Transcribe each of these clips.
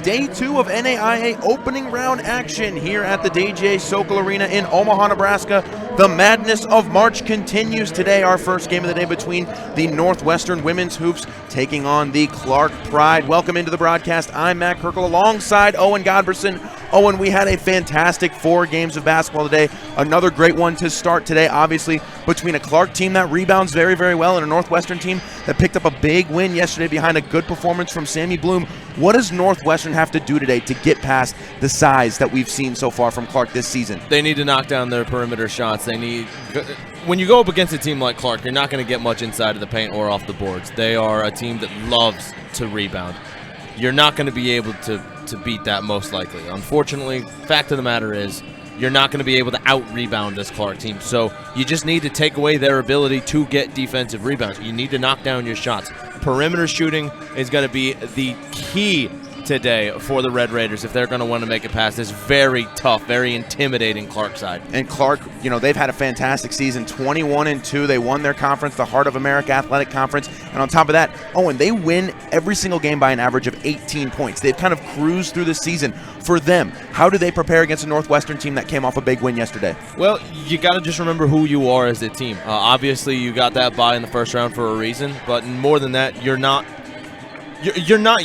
day 2 of NAIA opening round action here at the DJ Sokol Arena in Omaha, Nebraska. The madness of March continues today. Our first game of the day between the Northwestern women's hoops taking on the Clarke Pride. Welcome into the broadcast. I'm Matt Kirkle alongside Owen Godberson. Owen, we had a fantastic 4 games of basketball today. Another great one to start today, obviously, between a Clarke team that rebounds very, very well and a Northwestern team that picked up a big win yesterday behind a good performance from Sammy Bloom. What does Northwestern have to do today to get past the size that we've seen so far from Clarke this season? They need to knock down their perimeter shots. When you go up against a team like Clarke, you're not going to get much inside of the paint or off the boards. They are a team that loves to rebound. You're not going to be able to beat that most likely. Unfortunately, fact of the matter is you're not going to be able to out-rebound this Clarke team. So you just need to take away their ability to get defensive rebounds. You need to knock down your shots. Perimeter shooting is going to be the key today for the Red Raiders if they're going to want to make it past this very tough, very intimidating Clarke side. And Clarke, you know, they've had a fantastic season, 21-2. They won their conference, the Heart of America Athletic Conference. And on top of that, Owen, they win every single game by an average of 18 points. They've kind of cruised through the season. For them, how do they prepare against a Northwestern team that came off a big win yesterday? Well, you got to just remember who you are as a team. Obviously, you got that bye in the first round for a reason, but more than that, you're not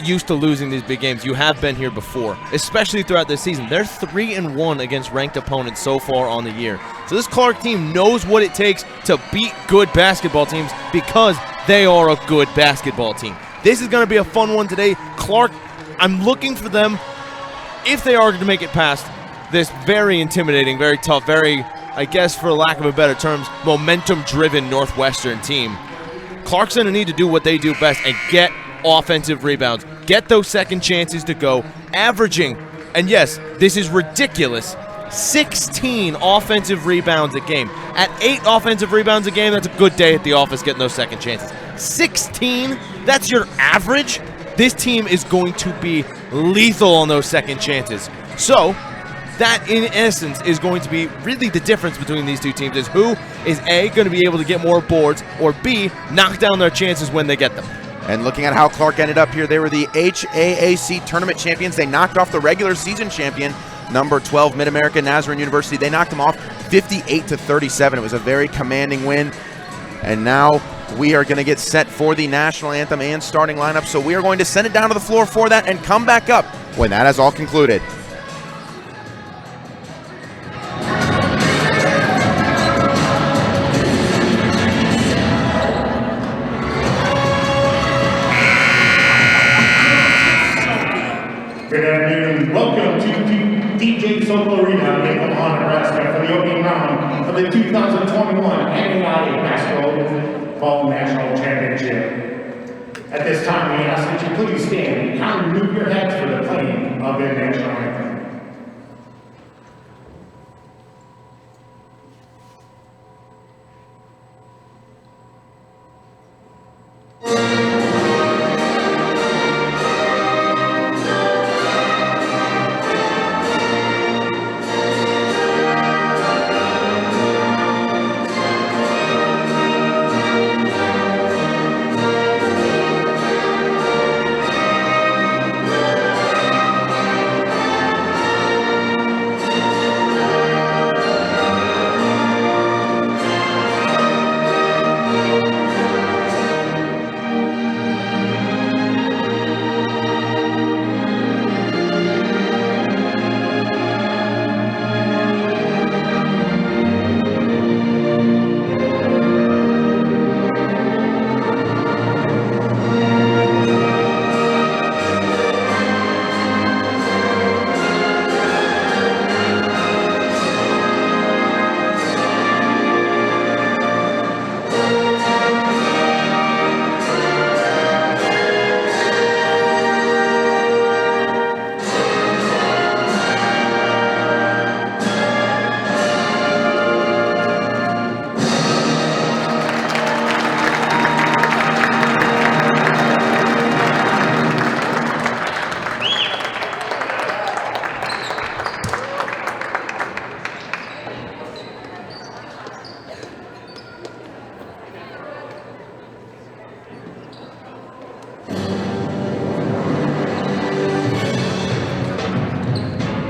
used to losing these big games. You have been here before, especially throughout this season. They're 3-1 against ranked opponents so far on the year. So this Clarke team knows what it takes to beat good basketball teams because they are a good basketball team. This is going to be a fun one today. Clarke, I'm looking for them, if they are going to make it past this very intimidating, very tough, very, I guess for lack of a better terms, momentum-driven Northwestern team. Clarke's going to need to do what they do best and get offensive rebounds. Get those second chances to go, averaging, and yes, this is ridiculous, 16 offensive rebounds a game. At 8 offensive rebounds a game, that's a good day at the office getting those second chances. 16, that's your average? This team is going to be lethal on those second chances. So that, in essence, is going to be really the difference between these two teams, is who is A, going to be able to get more boards, or B, knock down their chances when they get them. And looking at how Clarke ended up here, they were the HAAC tournament champions. They knocked off the regular season champion, number 12 Mid-America Nazarene University. They knocked them off 58-37. It was a very commanding win. And now we are going to get set for the national anthem and starting lineup. So we are going to send it down to the floor for that and come back up when that has all concluded. Good afternoon. Welcome to DJ Sokol Arena in Omaha, Nebraska for the opening round of the 2021 NAIA Basketball National Championship. At this time, we ask that you please stand and kindly move your heads for the playing of the national anthem.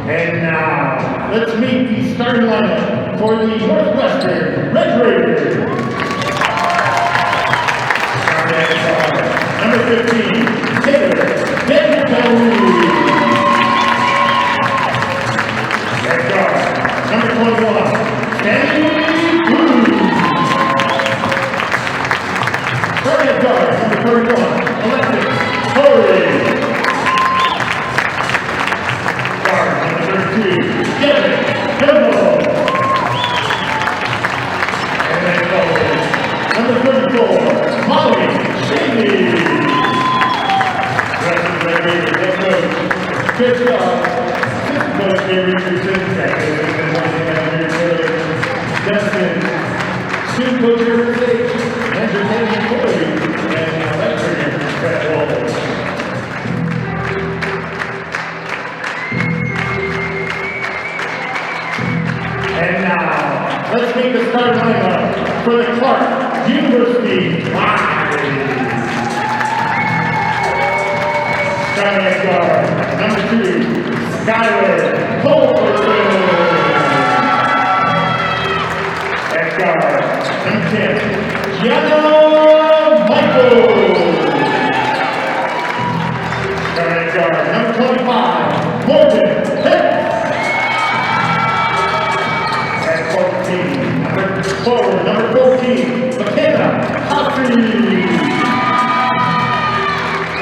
And now, let's meet the starting lineup for the Northwestern Red Raiders. Number 15, Taylor BKB. Red guard, number 21, Stanley Blue. Red guard, number 31, Alexis Corey. Number 34, Molly Shaney. Good job. Justin, student coach here today, entertaining Corey, and lecturer Brett Walters. And now, let's meet the starting lineup for the Clarke University Lions. Starting at guard, number 2, Skylar Colford. At guard, number 10, Gianna Michael. Starting at guard, number 25, Morgan Pitt. Forward, number 14, McKenna Humphrey.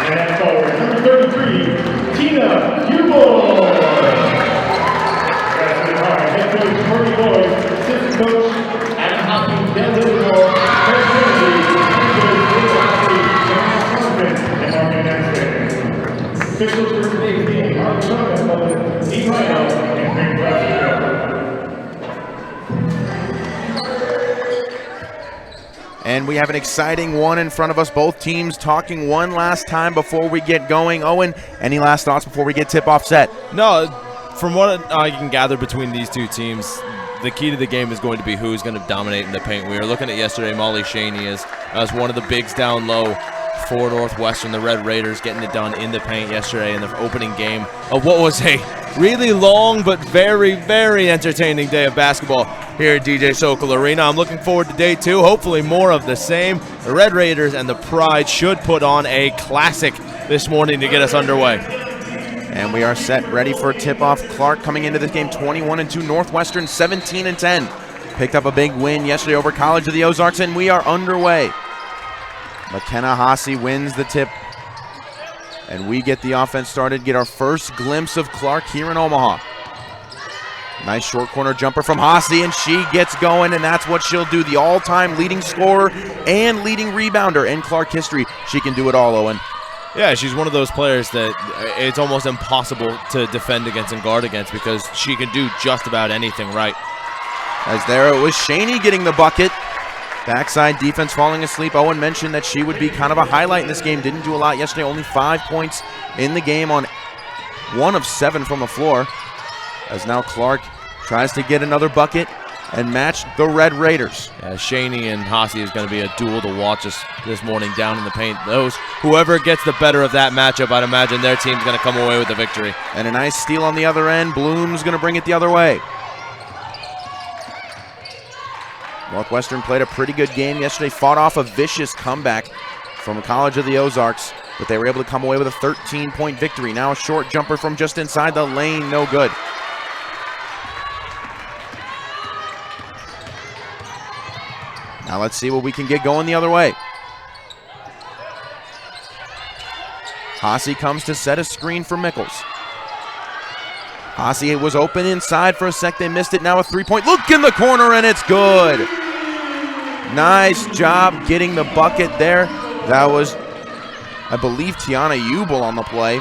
And forward, number 33, Tina Hubel. That's the time. Head coach, Courtney Boyd, assistant coach, Adam Hopkins, Dale Livermore, Craig Kennedy, and Marvin Dexter. Officials for today's game, Mark Sokol, Steve Rhino, and Craig Russell. And we have an exciting one in front of us. Both teams talking one last time before we get going. Owen, any last thoughts before we get tip-off set? No, from what I can gather between these two teams, the key to the game is going to be who's going to dominate in the paint. We were looking at yesterday, Molly Shaney as one of the bigs down low for Northwestern, the Red Raiders, getting it done in the paint yesterday in the opening game of what was a really long but very, very entertaining day of basketball here at DJ Sokol Arena. I'm looking forward to day 2, hopefully more of the same. The Red Raiders and the Pride should put on a classic this morning to get us underway. And we are set, ready for a tip-off. Clarke coming into this game 21-2, Northwestern 17-10. Picked up a big win yesterday over College of the Ozarks, and we are underway. McKenna Haase wins the tip, and we get the offense started, get our first glimpse of Clarke here in Omaha. Nice short corner jumper from Haase, and she gets going, and that's what she'll do. The all-time leading scorer and leading rebounder in Clarke history. She can do it all, Owen. Yeah, she's one of those players that it's almost impossible to defend against and guard against because she can do just about anything right. As there it was Shaney getting the bucket. Backside defense falling asleep. Owen mentioned that she would be kind of a highlight in this game. Didn't do a lot yesterday. Only 5 points in the game on 1 of 7 from the floor. As now Clarke tries to get another bucket and match the Red Raiders. Yeah, Shaney and Haase is going to be a duel to watch this morning down in the paint. Whoever gets the better of that matchup, I'd imagine their team's going to come away with the victory. And a nice steal on the other end. Bloom's going to bring it the other way. Northwestern played a pretty good game yesterday, fought off a vicious comeback from College of the Ozarks, but they were able to come away with a 13-point victory. Now a short jumper from just inside the lane, no good. Now let's see what we can get going the other way. Haase comes to set a screen for Mickles. Haase was open inside for a sec, they missed it. Now a three-point look in the corner, and it's good. Nice job getting the bucket there. That was, I believe, Tiana Hubel on the play.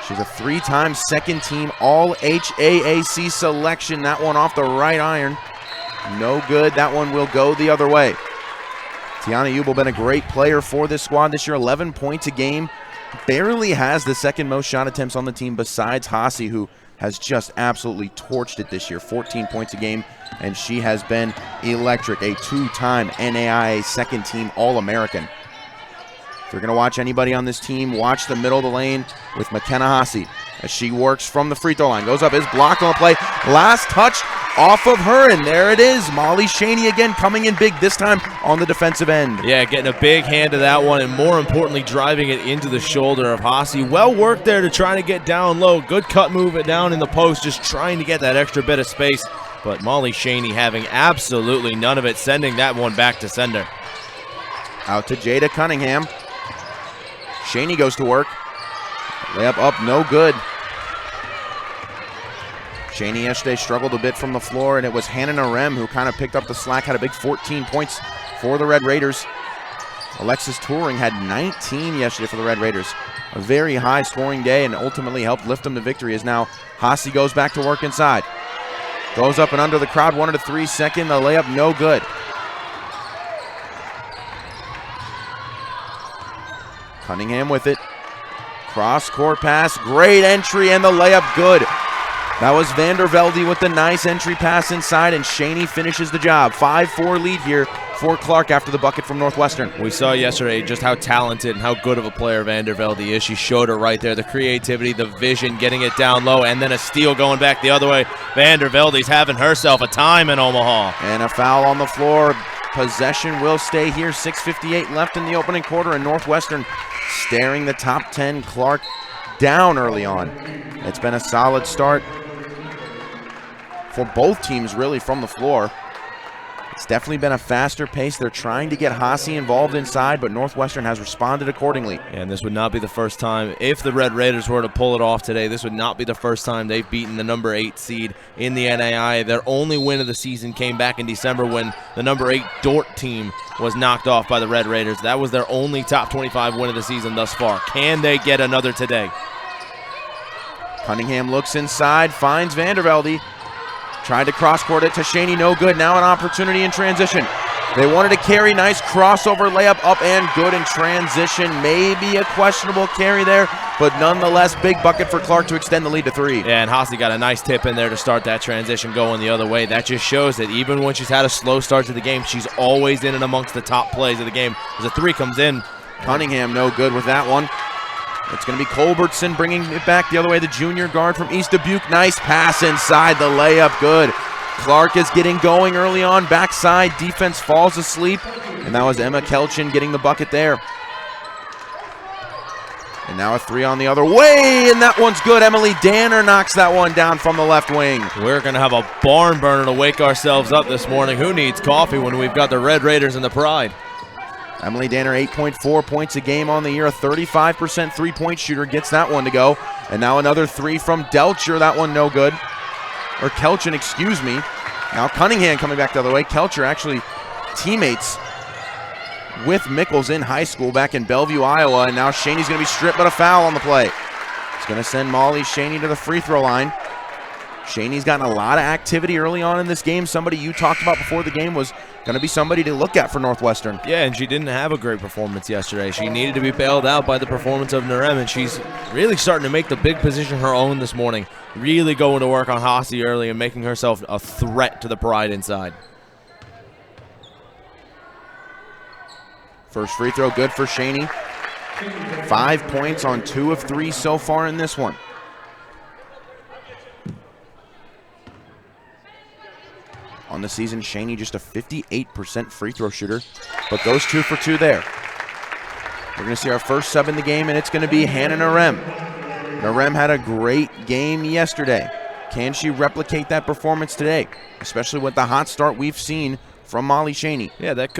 She's a 3-time second-team All-HAAC selection. That one off the right iron. No good. That one will go the other way. Tiana Hubel been a great player for this squad this year. 11 points a game. Barely has the second most shot attempts on the team besides Haase, who has just absolutely torched it this year. 14 points a game, and she has been electric. A 2-time NAIA second-team All-American. If you're going to watch anybody on this team, watch the middle of the lane with McKenna Haase. as she works from the free throw line. Goes up, is blocked on the play. Last touch off of her, and there it is. Molly Shaney again coming in big, this time on the defensive end. Yeah, getting a big hand to that one, and more importantly, driving it into the shoulder of Hossie. Well worked there to try to get down low. Good cut move it down in the post, just trying to get that extra bit of space. But Molly Shaney having absolutely none of it, sending that one back to sender. Out to Jada Cunningham. Shaney goes to work. Layup up, no good. Shaney yesterday struggled a bit from the floor, and it was Hannah Narem who kind of picked up the slack, had a big 14 points for the Red Raiders. Alexis Touring had 19 yesterday for the Red Raiders. A very high scoring day, and ultimately helped lift them to victory, as now Hossie goes back to work inside. Goes up and under the crowd, 1 to 3 second, the layup no good. Cunningham with it. Cross court pass, great entry, and the layup good. That was Vandervelde with the nice entry pass inside, and Shaney finishes the job. 5-4 lead here for Clarke after the bucket from Northwestern. We saw yesterday just how talented and how good of a player Vandervelde is. She showed it right there, the creativity, the vision, getting it down low, and then a steal going back the other way. Vandervelde's having herself a time in Omaha. And a foul on the floor. Possession will stay here. 6:58 left in the opening quarter, and Northwestern staring the top 10 Clarke down early on. It's been a solid start for both teams really from the floor. It's definitely been a faster pace. They're trying to get Hossie involved inside, but Northwestern has responded accordingly. And this would not be the first time, if the Red Raiders were to pull it off today, this would not be the first time they've beaten the number 8 seed in the NAIA. Their only win of the season came back in December when the number 8 Dort team was knocked off by the Red Raiders. That was their only top 25 win of the season thus far. Can they get another today? Cunningham looks inside, finds Vandervelde. Tried to cross-court it to Shaney, no good. Now an opportunity in transition. They wanted to carry, nice crossover layup, up and good in transition. Maybe a questionable carry there, but nonetheless, big bucket for Clarke to extend the lead to 3. Yeah, and Hossie got a nice tip in there to start that transition going the other way. That just shows that even when she's had a slow start to the game, she's always in and amongst the top plays of the game. As a 3 comes in. Cunningham no good with that one. It's going to be Culbertson bringing it back the other way, the junior guard from East Dubuque. Nice pass inside, the layup good. Clarke is getting going early on, backside, defense falls asleep, and that was Emma Kelchin getting the bucket there. And now a 3 on the other way, and that one's good. Emily Danner knocks that one down from the left wing. We're going to have a barn burner to wake ourselves up this morning. Who needs coffee when we've got the Red Raiders and the Pride? Emily Danner, 8.4 points a game on the year, a 35% three-point shooter, gets that one to go. And now another 3 from Delcher, that one no good. Or Kelchin, excuse me. Now Cunningham coming back the other way. Kelcher actually teammates with Mickles in high school back in Bellevue, Iowa. And now Shaney's going to be stripped, but a foul on the play. It's going to send Molly Shaney to the free throw line. Shaney's gotten a lot of activity early on in this game. Somebody you talked about before the game was going to be somebody to look at for Northwestern. Yeah, and she didn't have a great performance yesterday. She needed to be bailed out by the performance of Narem, and she's really starting to make the big position her own this morning. Really going to work on Hossie early and making herself a threat to the Pride inside. First free throw good for Shaney. 5 points on 2 of 3 so far in this one. On the season, Shaney just a 58% free throw shooter, but goes 2 for 2 there. We're going to see our first sub in the game, and it's going to be Hannah Narem. Narem had a great game yesterday. Can she replicate that performance today, especially with the hot start we've seen from Molly Shaney? Yeah, that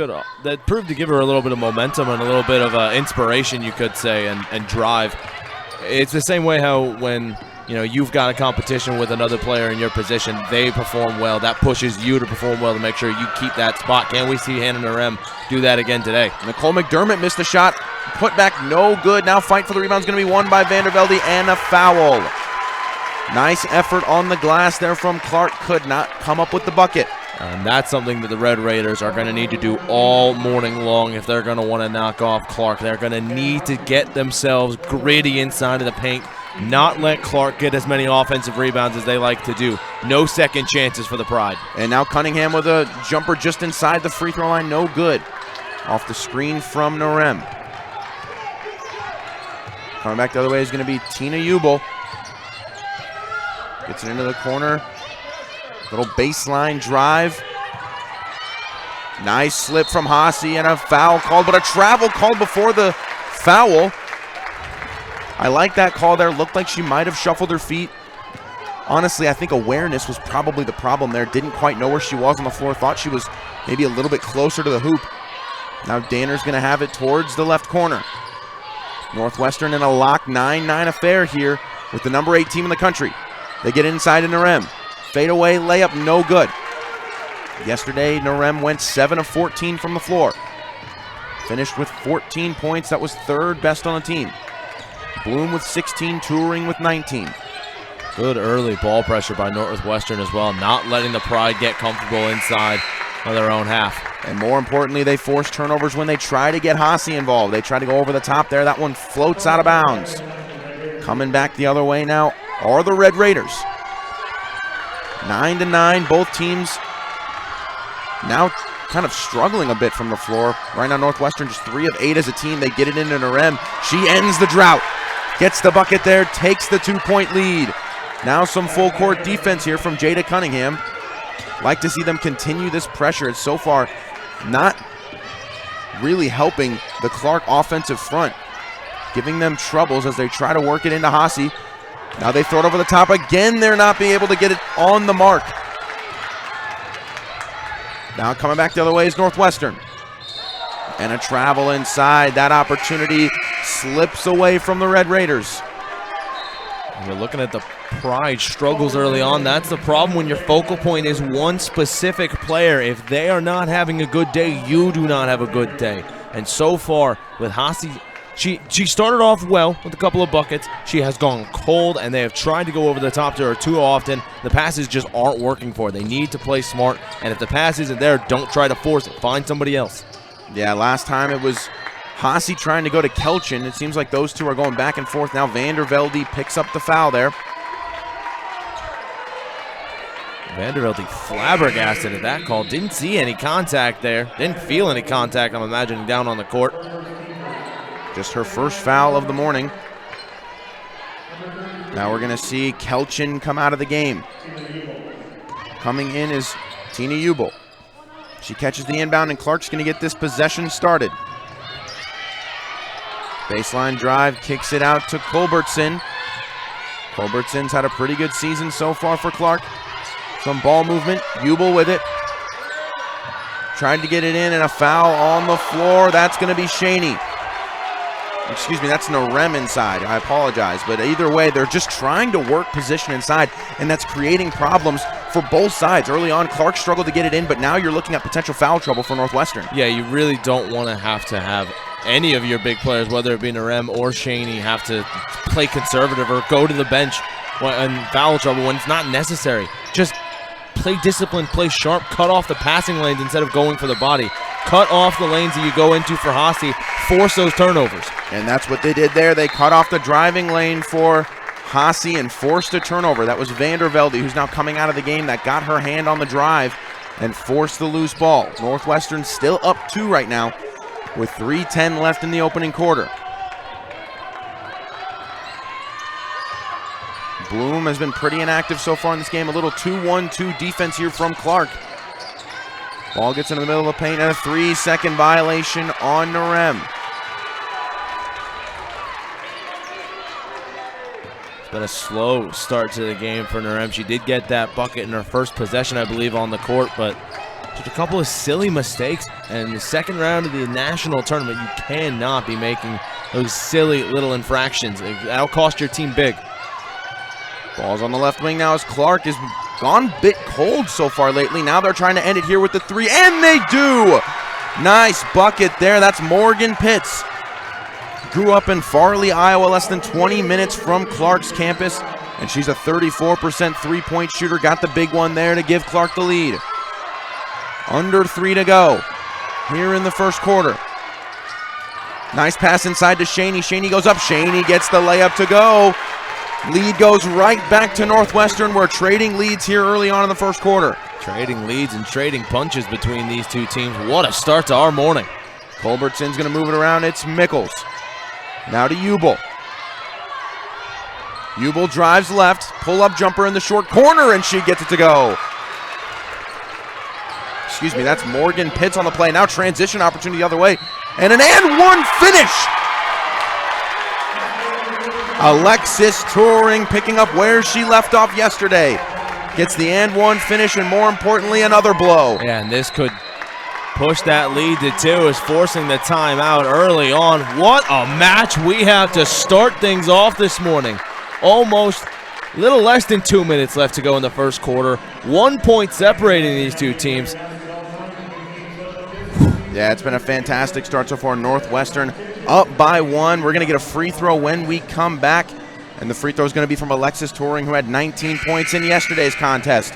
proved to give her a little bit of momentum and a little bit of inspiration, you could say, and drive. It's the same way how when you've got a competition with another player in your position, they perform well. That pushes you to perform well to make sure you keep that spot. Can we see Hannah Narem do that again today? Nicole McDermott missed the shot. Put back, no good. Now fight for the rebound is going to be won by Vandervelde, and a foul. Nice effort on the glass there from Clarke. Could not come up with the bucket. And that's something that the Red Raiders are going to need to do all morning long if they're going to want to knock off Clarke. They're going to need to get themselves gritty inside of the paint, not let Clarke get as many offensive rebounds as they like to do. No second chances for the Pride. And now Cunningham with a jumper just inside the free throw line, no good. Off the screen from Narem. Coming back the other way is going to be Tina Ubel. Gets it into the corner. Little baseline drive. Nice slip from Hasi and a foul called, but a travel called before the foul. I like that call there. Looked like she might have shuffled her feet. Honestly, I think awareness was probably the problem there. Didn't quite know where she was on the floor. Thought she was maybe a little bit closer to the hoop. Now Danner's going to have it towards the left corner. Northwestern in a lock 9-9 affair here with the number 8 team in the country. They get inside in Narem. Fadeaway layup, no good. Yesterday, Narem went 7 of 14 from the floor. Finished with 14 points. That was third best on the team. Bloom with 16, Touring with 19. Good early ball pressure by Northwestern as well, not letting the Pride get comfortable inside of their own half. And more importantly, they force turnovers when they try to get Hasi involved. They try to go over the top there. That one floats out of bounds. Coming back the other way now are the Red Raiders. 9-9, both teams now kind of struggling a bit from the floor. Right now, Northwestern just 3 of 8 as a team. They get it into Narem. She ends the drought. Gets the bucket there, takes the 2-point lead. Now some full court defense here from Jada Cunningham. Like to see them continue this pressure. It's so far not really helping the Clarke offensive front, giving them troubles as they try to work it into Hasi. Now they throw it over the top again. They're not being able to get it on the mark. Now coming back the other way is Northwestern. And a travel inside. That opportunity slips away from the Red Raiders. You're looking at the Pride struggles early on. That's the problem when your focal point is one specific player. If they are not having a good day, you do not have a good day. And so far with Hasi, she started off well with a couple of buckets. She has gone cold, and they have tried to go over the top to her too often. The passes just aren't working for her. They need to play smart, and if the pass isn't there, don't try to force it. Find somebody else. Yeah, last time it was Hasi trying to go to Kelchin. It seems like those two are going back and forth. Now Vandervelde picks up the foul there. Vandervelde flabbergasted at that call. Didn't see any contact there. Didn't feel any contact, I'm imagining, down on the court. Just her first foul of the morning. Now we're going to see Kelchin come out of the game. Coming in is Tina Ubel. She catches the inbound, and Clarke's going to get this possession started. Baseline drive, kicks it out to Culbertson. Culbertson's had a pretty good season so far for Clarke. Some ball movement, Ubel with it. Tried to get it in, and a foul on the floor. That's going to be Shaney. Excuse me, that's Narem inside. I apologize. But either way, they're just trying to work position inside, and that's creating problems for both sides. Early on, Clarke struggled to get it in, but now you're looking at potential foul trouble for Northwestern. Yeah, you really don't want to have any of your big players, whether it be Narem or Shaney, have to play conservative or go to the bench in foul trouble when it's not necessary. Just play disciplined, play sharp, cut off the passing lanes instead of going for the body. Cut off the lanes that you go into for Hasi, force those turnovers. And that's what they did there. They cut off the driving lane for Hasi and forced a turnover. That was Vandervelde, who's now coming out of the game, that got her hand on the drive and forced the loose ball. Northwestern still up 2 right now with 3:10 left in the opening quarter. Bloom has been pretty inactive so far in this game. A little 2-1-2 defense here from Clarke. Ball gets into the middle of the paint and a 3-second violation on Narem. It's been a slow start to the game for Narem. She did get that bucket in her first possession, I believe, on the court, but just a couple of silly mistakes. And in the second round of the national tournament, you cannot be making those silly little infractions. That'll cost your team big. Ball's on the left wing now as Clarke has gone a bit cold so far lately. Now they're trying to end it here with the 3, and they do! Nice bucket there. That's Morgan Pitts. Grew up in Farley, Iowa, less than 20 minutes from Clarke's campus, and she's a 34% three-point shooter. Got the big one there to give Clarke the lead. Under 3 to go here in the first quarter. Nice pass inside to Shaney. Shaney goes up. Shaney gets the layup to go. Lead goes right back to Northwestern. We're trading leads here early on in the first quarter. Trading leads and trading punches between these two teams. What a start to our morning. Culbertson's going to move it around. It's Mickles. Now to Ubel. Hubel drives left, pull-up jumper in the short corner, and she gets it to go. Excuse me, that's Morgan Pitts on the play. Now transition opportunity the other way. And an and one finish. Alexis Turing picking up where she left off yesterday. Gets the and one finish, and more importantly, another blow. Yeah, and this could push that lead to 2, is forcing the timeout early on. What a match we have to start things off this morning. Almost a little less than 2 minutes left to go in the first quarter. 1 point separating these two teams. Yeah, it's been a fantastic start so far. Northwestern up by 1. We're going to get a free throw when we come back. And the free throw is going to be from Alexis Turing, who had 19 points in yesterday's contest.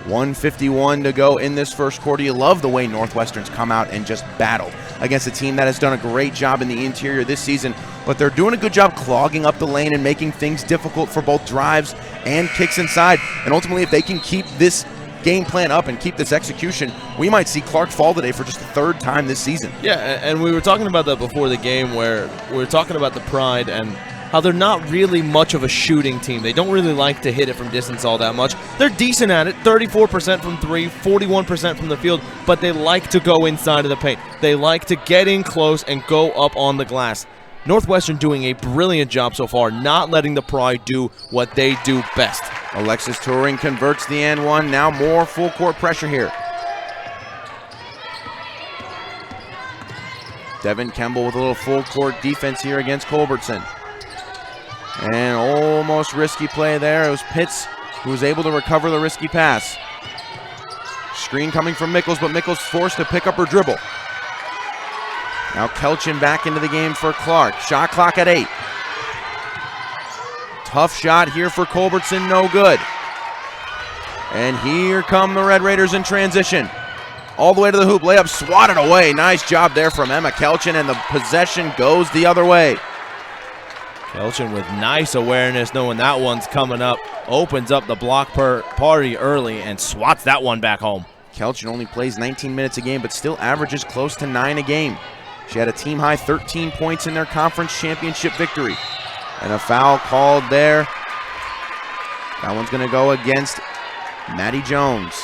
1:51 to go in this first quarter. You love the way Northwestern's come out and just battled against a team that has done a great job in the interior this season, but they're doing a good job clogging up the lane and making things difficult for both drives and kicks inside. And ultimately, if they can keep this game plan up and keep this execution, we might see Clarke fall today for just the 3rd time this season. Yeah, and we were talking about that before the game, where we were talking about the Pride and how they're not really much of a shooting team. They don't really like to hit it from distance all that much. They're decent at it, 34% from 3, 41% from the field, but they like to go inside of the paint. They like to get in close and go up on the glass. Northwestern doing a brilliant job so far, not letting the Pride do what they do best. Alexis Turing converts the and one. Now more full court pressure here. Devin Kemble with a little full court defense here against Culbertson. And almost risky play there. It was Pitts who was able to recover the risky pass. Screen coming from Mickles, but Mickles forced to pick up her dribble. Now Kelchin back into the game for Clarke. Shot clock at 8. Tough shot here for Culbertson, no good. And here come the Red Raiders in transition. All the way to the hoop, layup swatted away. Nice job there from Emma Kelchin, and the possession goes the other way. Kelchin with nice awareness, knowing that one's coming up. Opens up the block party early and swats that one back home. Kelchin only plays 19 minutes a game, but still averages close to 9 a game. She had a team-high 13 points in their conference championship victory. And a foul called there. That one's going to go against Maddie Jones.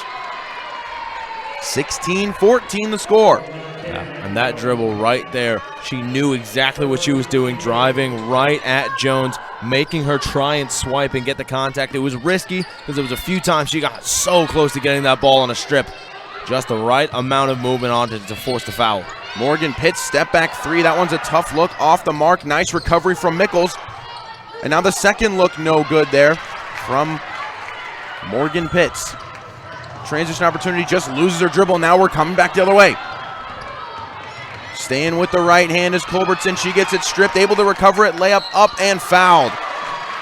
16-14 the score. Yeah, and that dribble right there, she knew exactly what she was doing, driving right at Jones, making her try and swipe and get the contact. It was risky because there was a few times she got so close to getting that ball on a strip. Just the right amount of movement on to force the foul. Morgan Pitts, step back 3. That one's a tough look off the mark. Nice recovery from Mickles. And now the second look, no good there from Morgan Pitts. Transition opportunity, just loses her dribble. Now we're coming back the other way. Staying with the right hand is Culbertson. She gets it stripped, able to recover it, layup up and fouled.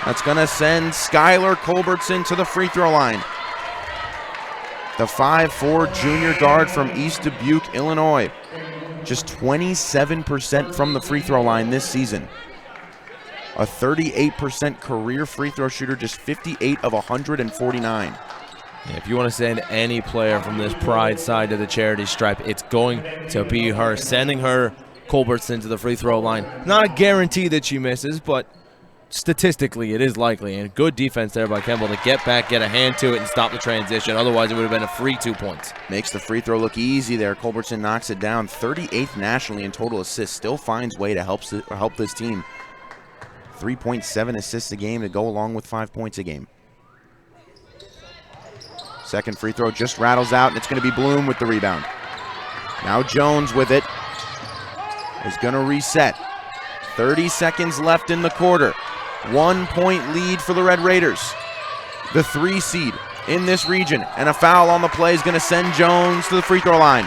That's going to send Skylar Culbertson to the free throw line. The 5'4" junior guard from East Dubuque, Illinois. Just 27% from the free throw line this season. A 38% career free throw shooter, just 58 of 149. Yeah, if you want to send any player from this Pride side to the charity stripe, it's going to be her. Sending her, Culbertson, to the free throw line. Not a guarantee that she misses, but statistically it is likely. And good defense there by Kemble to get back, get a hand to it, and stop the transition. Otherwise, it would have been a free 2 points. Makes the free throw look easy there. Culbertson knocks it down. 38th nationally in total assists. Still finds way to help this team. 3.7 assists a game to go along with 5 points a game. Second free throw just rattles out, and it's going to be Bloom with the rebound. Now Jones with it is going to reset. 30 seconds left in the quarter. 1 point lead for the Red Raiders. The 3 seed in this region, and a foul on the play is going to send Jones to the free throw line.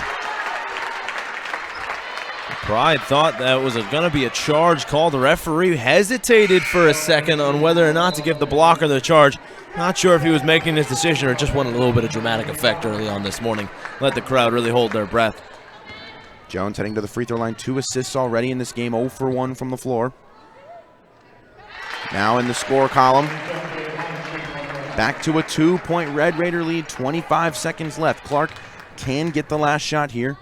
Pride thought that was going to be a charge call. The referee hesitated for a second on whether or not to give the blocker the charge. Not sure if he was making this decision or just wanted a little bit of dramatic effect early on this morning. Let the crowd really hold their breath. Jones heading to the free throw line. 2 assists already in this game. 0 for 1 from the floor. Now in the score column. Back to a 2-point Red Raider lead. 25 seconds left. Clarke can get the last shot here.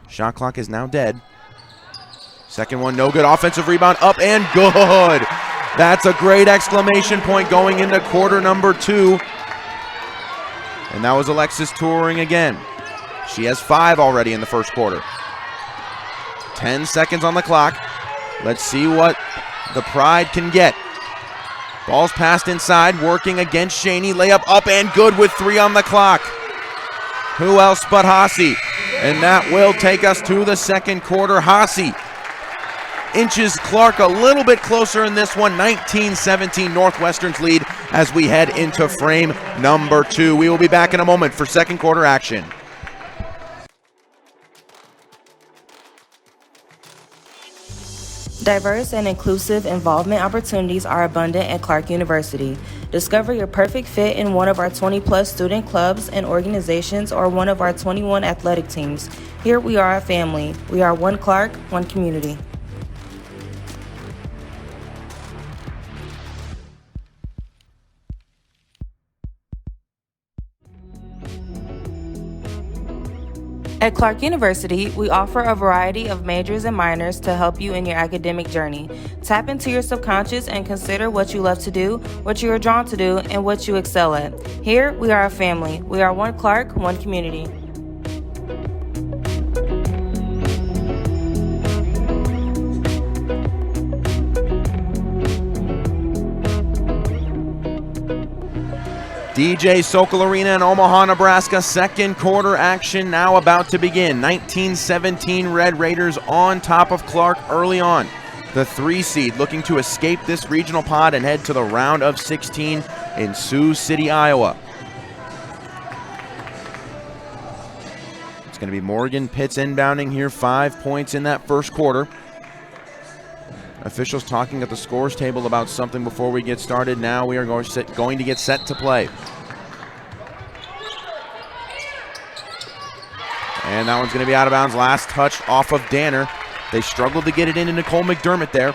Shot clock is now dead. Second one, no good. Offensive rebound, up and good. That's a great exclamation point going into quarter number 2. And that was Alexis Turing again. She has 5 already in the first quarter. 10 seconds on the clock. Let's see what the Pride can get. Ball's passed inside, working against Shaney. Layup up and good with 3 on the clock. Who else but Hasi? And that will take us to the second quarter. Hasi inches Clarke a little bit closer in this one. 19-17 Northwestern's lead as we head into frame number 2. We will be back in a moment for second quarter action. Diverse and inclusive involvement opportunities are abundant at Clarke University. Discover your perfect fit in one of our 20-plus student clubs and organizations or one of our 21 athletic teams. Here we are a family. We are one Clarke, one community. At Clarke University, we offer a variety of majors and minors to help you in your academic journey. Tap into your subconscious and consider what you love to do, what you are drawn to do, and what you excel at. Here, we are a family. We are one Clarke, one community. DJ Sokol Arena in Omaha, Nebraska. Second quarter action now about to begin. 19-17 Red Raiders on top of Clarke early on. The 3 seed looking to escape this regional pod and head to the round of 16 in Sioux City, Iowa. It's going to be Morgan Pitts inbounding here. 5 points in that first quarter. Officials talking at the scores table about something before we get started. Now we are going to get set to play. And that one's going to be out of bounds. Last touch off of Danner. They struggled to get it into Nicole McDermott there.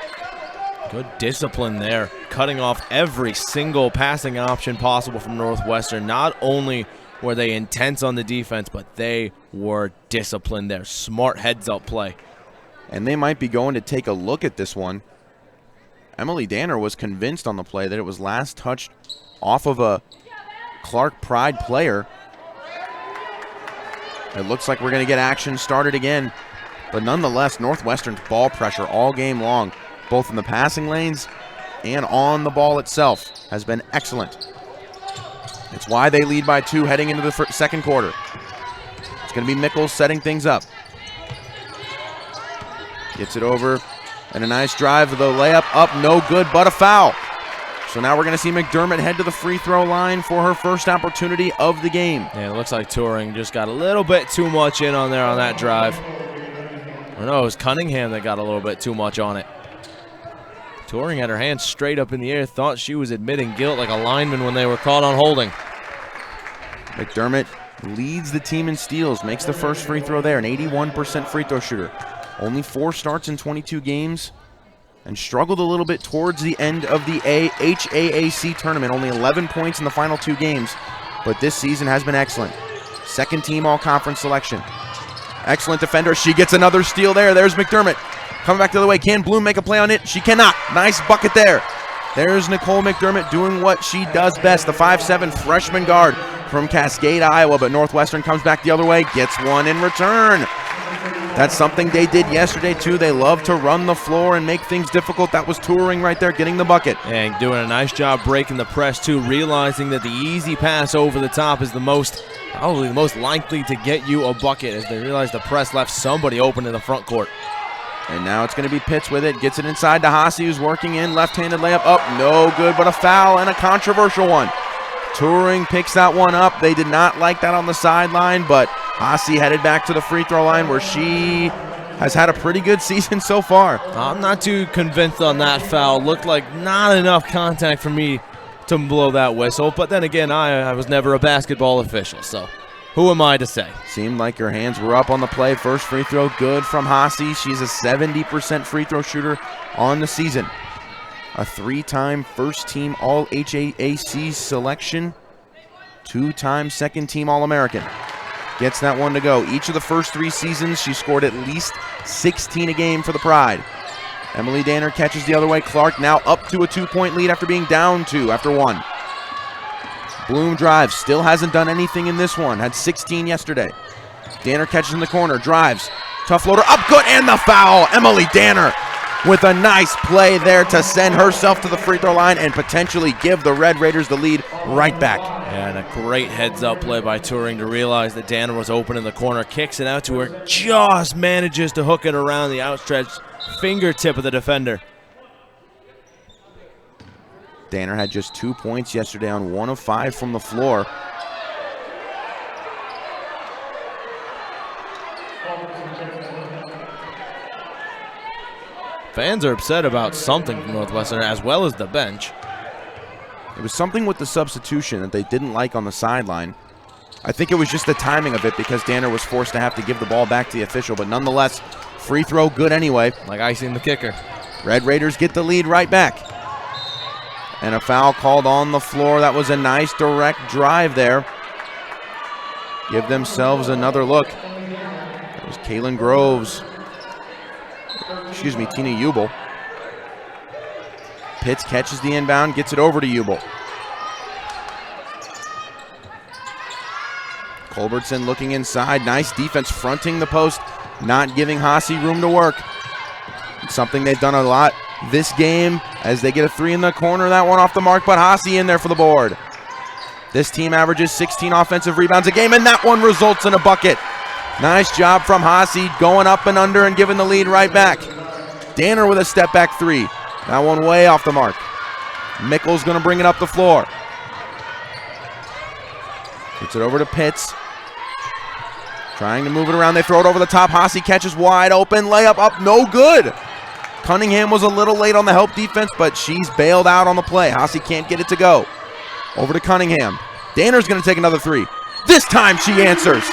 Good discipline there, cutting off every single passing option possible from Northwestern. Not only were they intense on the defense, but they were disciplined there. Smart heads-up play. And they might be going to take a look at this one. Emily Danner was convinced on the play that it was last touched off of a Clarke Pride player. It looks like we're going to get action started again. But nonetheless, Northwestern's ball pressure all game long, both in the passing lanes and on the ball itself, has been excellent. It's why they lead by 2 heading into the second quarter. It's going to be Mickles setting things up. Gets it over, and a nice drive. The layup up, no good, but a foul. So now we're going to see McDermott head to the free throw line for her first opportunity of the game. Yeah, it looks like Turing just got a little bit too much in on there on that drive. Or no, it was Cunningham that got a little bit too much on it. Turing had her hands straight up in the air, thought she was admitting guilt like a lineman when they were caught on holding. McDermott leads the team in steals, makes the first free throw there, an 81% free throw shooter. Only 4 starts in 22 games and struggled a little bit towards the end of the HAAC tournament. Only 11 points in the final 2 games, but this season has been excellent. Second team all-conference selection. Excellent defender. She gets another steal there. There's McDermott. Coming back the other way. Can Bloom make a play on it? She cannot. Nice bucket there. There's Nicole McDermott doing what she does best. The 5'7" freshman guard from Cascade, Iowa, but Northwestern comes back the other way. Gets one in return. That's something they did yesterday, too. They love to run the floor and make things difficult. That was Turing right there, getting the bucket. And doing a nice job breaking the press, too, realizing that the easy pass over the top is probably the most likely to get you a bucket, as they realize the press left somebody open in the front court. And now it's going to be Pitts with it. Gets it inside to Hasi, who's working in. Left-handed layup up. No good, but a foul and a controversial one. Turing picks that one up. They did not like that on the sideline, but Hasi headed back to the free throw line where she has had a pretty good season so far. I'm not too convinced on that foul. Looked like not enough contact for me to blow that whistle. But then again, I was never a basketball official, so who am I to say? Seemed like her hands were up on the play. First free throw good from Hasi. She's a 70% free throw shooter on the season. A 3-time first-team All-HAAC selection, 2-time second-team All-American. Gets that one to go. Each of the first 3 seasons, she scored at least 16 a game for the Pride. Emily Danner catches the other way. Clarke now up to a 2-point lead after being down 2 after 1. Bloom drives, still hasn't done anything in this one. Had 16 yesterday. Danner catches in the corner, drives. Tough floater, up good, and the foul. Emily Danner with a nice play there to send herself to the free throw line and potentially give the Red Raiders the lead right back. And a great heads-up play by Turing to realize that Danner was open in the corner. Kicks it out to her, just manages to hook it around the outstretched fingertip of the defender. Danner had just 2 points yesterday on 1 of 5 from the floor. Fans are upset about something from Northwestern as well as the bench. It was something with the substitution that they didn't like on the sideline. I think it was just the timing of it because Danner was forced to have to give the ball back to the official, but nonetheless, free throw good anyway. Like icing the kicker. Red Raiders get the lead right back. And a foul called on the floor. That was a nice direct drive there. Give themselves another look. It was Kaylin Groves. Tina Ubel. Pitts catches the inbound, gets it over to Ubel. Culbertson looking inside. Nice defense fronting the post, not giving Haase room to work. It's something they've done a lot this game as they get a 3 in the corner. That one off the mark, but Haase in there for the board. This team averages 16 offensive rebounds a game, and that one results in a bucket. Nice job from Haase going up and under and giving the lead right back. Danner with a step back 3. That one way off the mark. Mickles going to bring it up the floor. Gets it over to Pitts. Trying to move it around. They throw it over the top. Haase catches wide open. Layup up. No good. Cunningham was a little late on the help defense, but she's bailed out on the play. Haase can't get it to go. Over to Cunningham. Danner's going to take another 3. This time she answers.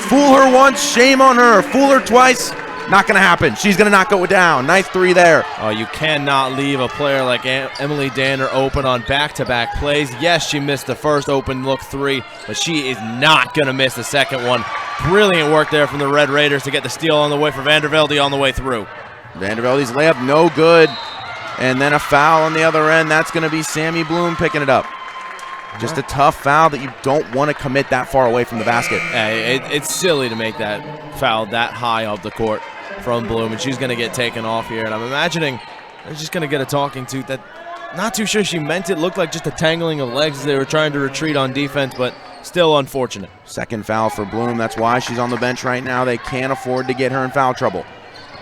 Fool her once, shame on her. Fool her twice, not going to happen. She's going to knock it down. Nice 3 there. Oh, you cannot leave a player like Emily Danner open on back-to-back plays. Yes, she missed the first open look 3, but she is not going to miss the second one. Brilliant work there from the Red Raiders to get the steal on the way for Vandervelde on the way through. Vandervelde's layup, no good. And then a foul on the other end. That's going to be Sammy Bloom picking it up. Just a tough foul that you don't want to commit that far away from the basket. It's silly to make that foul that high up the court from Bloom, and she's going to get taken off here. And I'm imagining they're just going to get a talking to. That. Not too sure she meant it. Looked like just a tangling of legs as they were trying to retreat on defense, but still unfortunate. Second foul for Bloom. That's why she's on the bench right now. They can't afford to get her in foul trouble.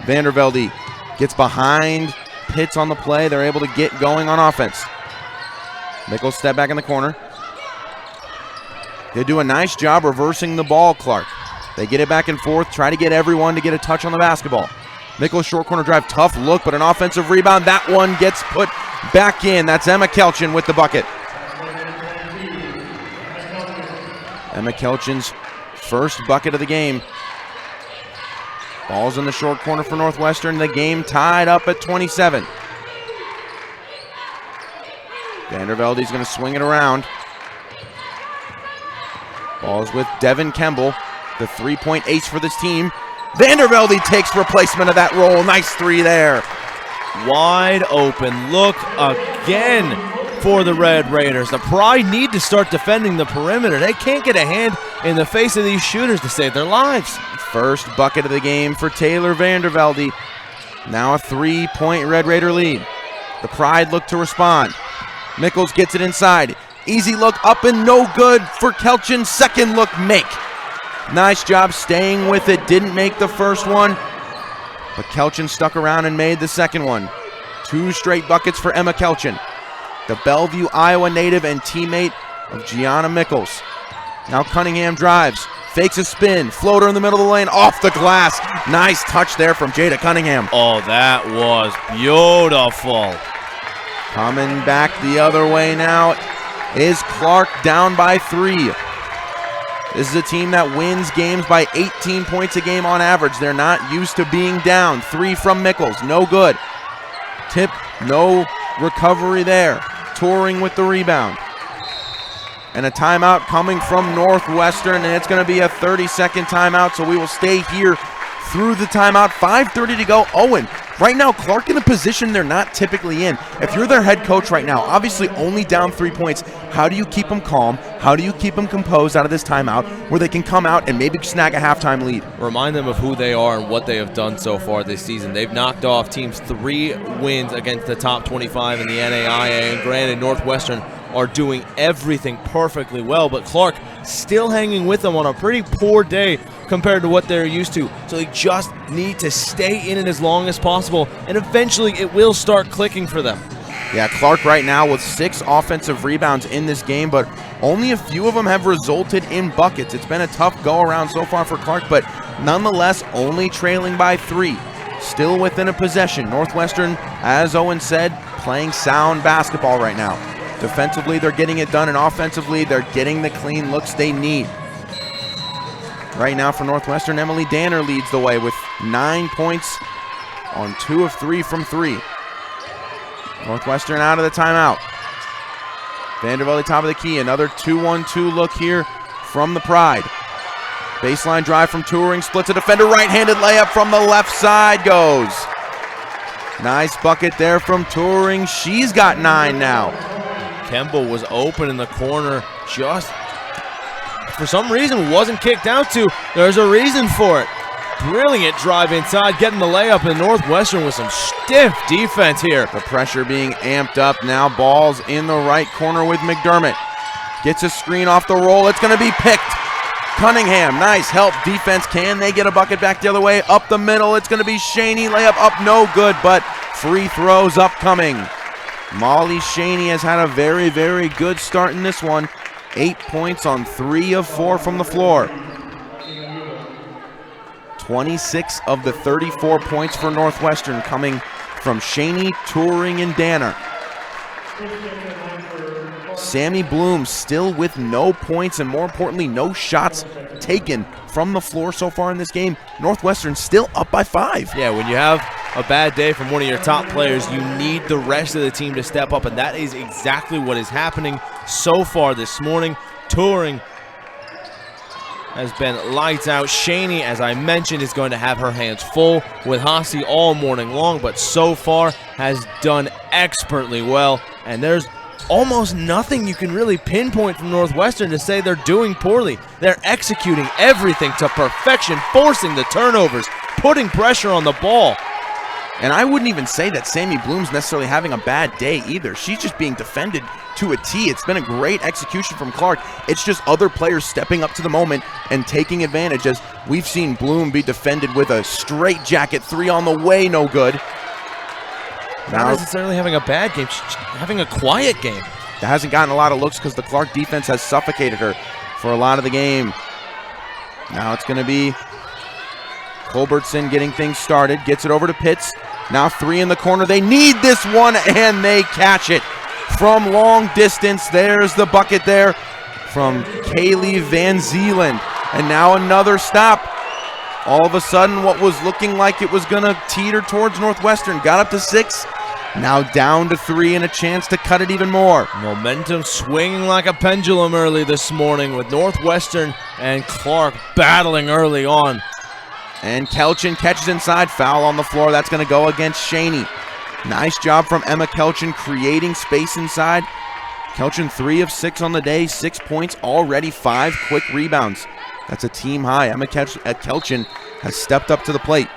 Vandervelde gets behind Pitts on the play. They're able to get going on offense. Mickles step back in the corner. They do a nice job reversing the ball, Clarke. They get it back and forth, try to get everyone to get a touch on the basketball. Mickles short corner drive, tough look, but an offensive rebound. That one gets put back in. That's Emma Kelchin with the bucket. Emma Kelchin's first bucket of the game. Ball's in the short corner for Northwestern. The game tied up at 27. Vandervelde's going to swing it around. Ball's with Devin Kemble, the 3-point ace for this team. Vandervelde takes replacement of that roll. Nice 3 there. Wide open look again for the Red Raiders. The Pride need to start defending the perimeter. They can't get a hand in the face of these shooters to save their lives. First bucket of the game for Taylor Vandervelde. Now a 3-point Red Raider lead. The Pride look to respond. Mickles gets it inside. Easy look up and no good for Kelchin. Second look make. Nice job staying with it. Didn't make the first one, but Kelchin stuck around and made the second one. 2 straight buckets for Emma Kelchin, the Bellevue, Iowa native and teammate of Gianna Mickles. Now Cunningham drives, fakes a spin, floater in the middle of the lane, off the glass. Nice touch there from Jada Cunningham. Oh, that was beautiful. Coming back the other way now is Clarke, down by 3. This is a team that wins games by 18 points a game on average. They're not used to being down. 3 from Mickles, no good. Tip, no recovery there. Touring with the rebound. And a timeout coming from Northwestern, and it's going to be a 30-second timeout, so we will stay here through the timeout. 5:30 to go. Owen Right now, Clarke in a position they're not typically in. If you're their head coach right now, obviously only down 3 points, how do you keep them calm? How do you keep them composed out of this timeout where they can come out and maybe snag a halftime lead? Remind them of who they are and what they have done so far this season. They've knocked off teams 3 wins against the top 25 in the NAIA, and granted, Northwestern are doing everything perfectly well, but Clarke still hanging with them on a pretty poor day compared to what they're used to. So they just need to stay in it as long as possible, and eventually it will start clicking for them. Yeah, Clarke right now with 6 offensive rebounds in this game, but only a few of them have resulted in buckets. It's been a tough go-around so far for Clarke, but nonetheless only trailing by 3. Still within a possession. Northwestern, as Owen said, playing sound basketball right now. Defensively, they're getting it done, and offensively, they're getting the clean looks they need. Right now for Northwestern, Emily Danner leads the way with 9 points on 2 of 3 from 3. Northwestern out of the timeout. Vandervelde top of the key. Another 2-1-2 look here from the Pride. Baseline drive from Turing. Splits a defender. Right-handed layup from the left side goes. Nice bucket there from Turing. She's got 9 now. Kemble was open in the corner, just for some reason wasn't kicked out to. There's a reason for it. Brilliant drive inside, getting the layup, and Northwestern with some stiff defense here. The pressure being amped up now. Ball's in the right corner with McDermott. Gets a screen off the roll. It's going to be picked. Cunningham, nice help defense. Can they get a bucket back the other way? Up the middle, it's going to be Shaney. Layup up, no good, but free throws upcoming. Molly Shaney has had a very, very good start in this one. 8 points on 3 of 4 from the floor. 26 of the 34 points for Northwestern coming from Shaney, Turing, and Danner. Sammy Bloom still with no points and, more importantly, no shots taken from the floor so far in this game. Northwestern still up by 5. Yeah, when you have a bad day from one of your top players, you need the rest of the team to step up, and that is exactly what is happening so far this morning. Turing has been lights out. Shaney, as I mentioned, is going to have her hands full with Hossie all morning long, but so far has done expertly well, and there's almost nothing you can really pinpoint from Northwestern to say they're doing poorly. They're executing everything to perfection, forcing the turnovers, putting pressure on the ball. And I wouldn't even say that Sammy Bloom's necessarily having a bad day either. She's just being defended to a T. It's been a great execution from Clarke. It's just other players stepping up to the moment and taking advantage, as we've seen Bloom be defended with a straight jacket 3 on the way, no good. Not necessarily having a bad game, she's having a quiet game. That hasn't gotten a lot of looks because the Clarke defense has suffocated her for a lot of the game. Now it's going to be Culbertson getting things started, gets it over to Pitts. Now 3 in the corner. They need this one, and they catch it from long distance. There's the bucket there from Kaylee Van Zeeland. And now another stop. All of a sudden, what was looking like it was going to teeter towards Northwestern got up to 6. Now down to 3 and a chance to cut it even more. Momentum swinging like a pendulum early this morning with Northwestern and Clarke battling early on. And Kelchin catches inside, foul on the floor. That's going to go against Shaney. Nice job from Emma Kelchin creating space inside. Kelchin 3 of 6 on the day, 6 points, already 5 quick rebounds. That's a team high. Emma Kelchin has stepped up to the plate.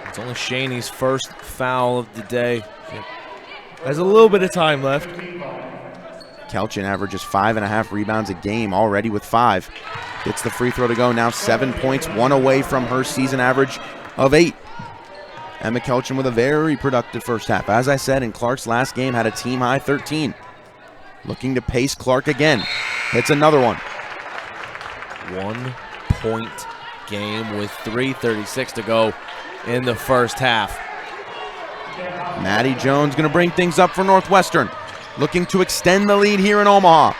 It's only Shaney's first foul of the day. Has a little bit of time left. Kelchin averages 5.5 rebounds a game already with 5. Gets the free throw to go. Now 7 points, 1 away from her season average of 8. Emma Kelchin with a very productive first half. As I said, in Clarke's last game had a team high 13. Looking to pace Clarke again. Hits another one. 1 point game with 3:36 to go in the first half. Maddie Jones going to bring things up for Northwestern. Looking to extend the lead here in Omaha.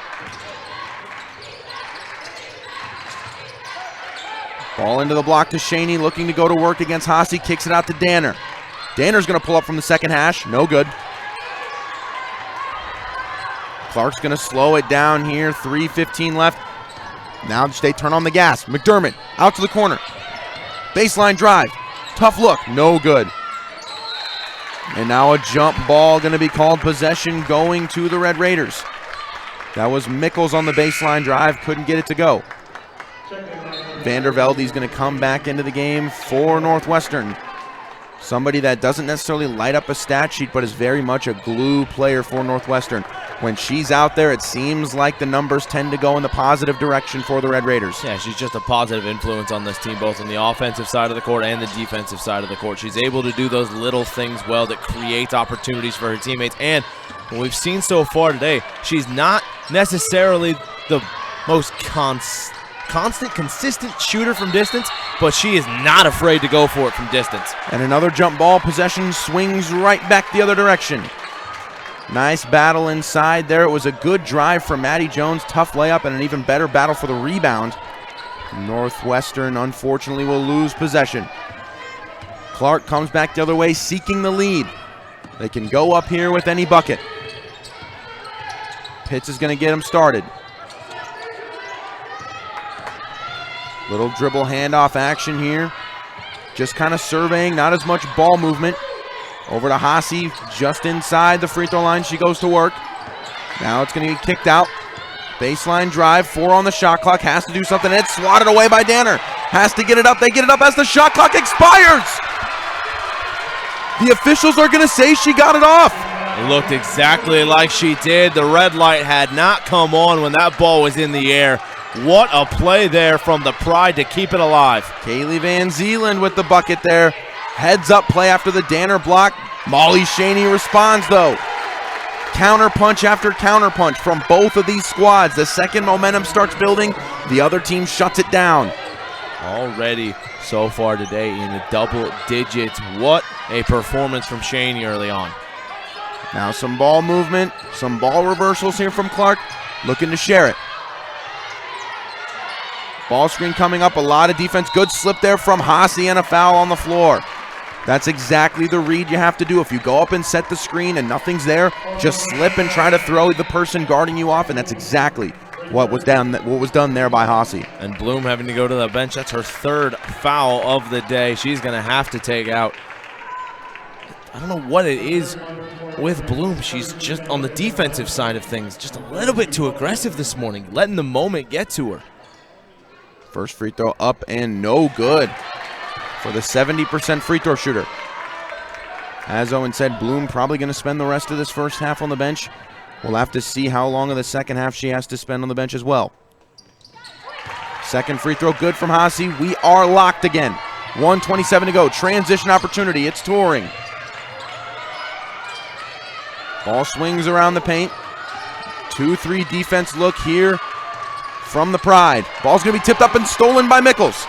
Ball into the block to Shaney, looking to go to work against Hossie. Kicks it out to Danner. Danner's going to pull up from the second hash. No good. Clarke's going to slow it down here. 3:15 left. Now they turn on the gas. McDermott out to the corner. Baseline drive. Tough look, no good. And now a jump ball going to be called possession going to the Red Raiders. That was Mickles on the baseline drive, couldn't get it to go. Vandervelde's going to come back into the game for Northwestern. Somebody that doesn't necessarily light up a stat sheet, but is very much a glue player for Northwestern. When she's out there, it seems like the numbers tend to go in the positive direction for the Red Raiders. Yeah, she's just a positive influence on this team, both on the offensive side of the court and the defensive side of the court. She's able to do those little things well that create opportunities for her teammates. And what we've seen so far today, she's not necessarily the most consistent shooter from distance, but she is not afraid to go for it from distance. And another jump ball, possession swings right back the other direction. Nice battle inside there. It was a good drive from Maddie Jones. Tough layup and an even better battle for the rebound. Northwestern, unfortunately, will lose possession. Clarke comes back the other way, seeking the lead. They can go up here with any bucket. Pitts is going to get them started. Little dribble handoff action here. Just kind of surveying, not as much ball movement. Over to Hasi, just inside the free throw line. She goes to work. Now it's going to be kicked out. Baseline drive, 4 on the shot clock. Has to do something. It's swatted away by Danner. Has to get it up. They get it up as the shot clock expires. The officials are going to say she got it off. It looked exactly like she did. The red light had not come on when that ball was in the air. What a play there from the Pride to keep it alive. Kaylee Van Zeeland with the bucket there. Heads up play after the Danner block. Molly Shaney responds though. Counter punch after counter punch from both of these squads. The second momentum starts building, the other team shuts it down. Already so far today in the double digits. What a performance from Shaney early on. Now some ball movement, some ball reversals here from Clarke. Looking to share it. Ball screen coming up, a lot of defense. Good slip there from Hasi and a foul on the floor. That's exactly the read you have to do. If you go up and set the screen and nothing's there, just slip and try to throw the person guarding you off, and that's exactly what was done there by Hasi. And Bloom having to go to the bench. That's her third foul of the day. She's going to have to take out. I don't know what it is with Bloom. She's just on the defensive side of things, just a little bit too aggressive this morning, letting the moment get to her. First free throw up and no good for the 70% free throw shooter. As Owen said, Bloom probably going to spend the rest of this first half on the bench. We'll have to see how long of the second half she has to spend on the bench as well. Second free throw good from Hasi. We are locked again. 1:27 to go. Transition opportunity. It's touring. Ball swings around the paint. 2-3 defense look here from the Pride. Ball's going to be tipped up and stolen by Mickles.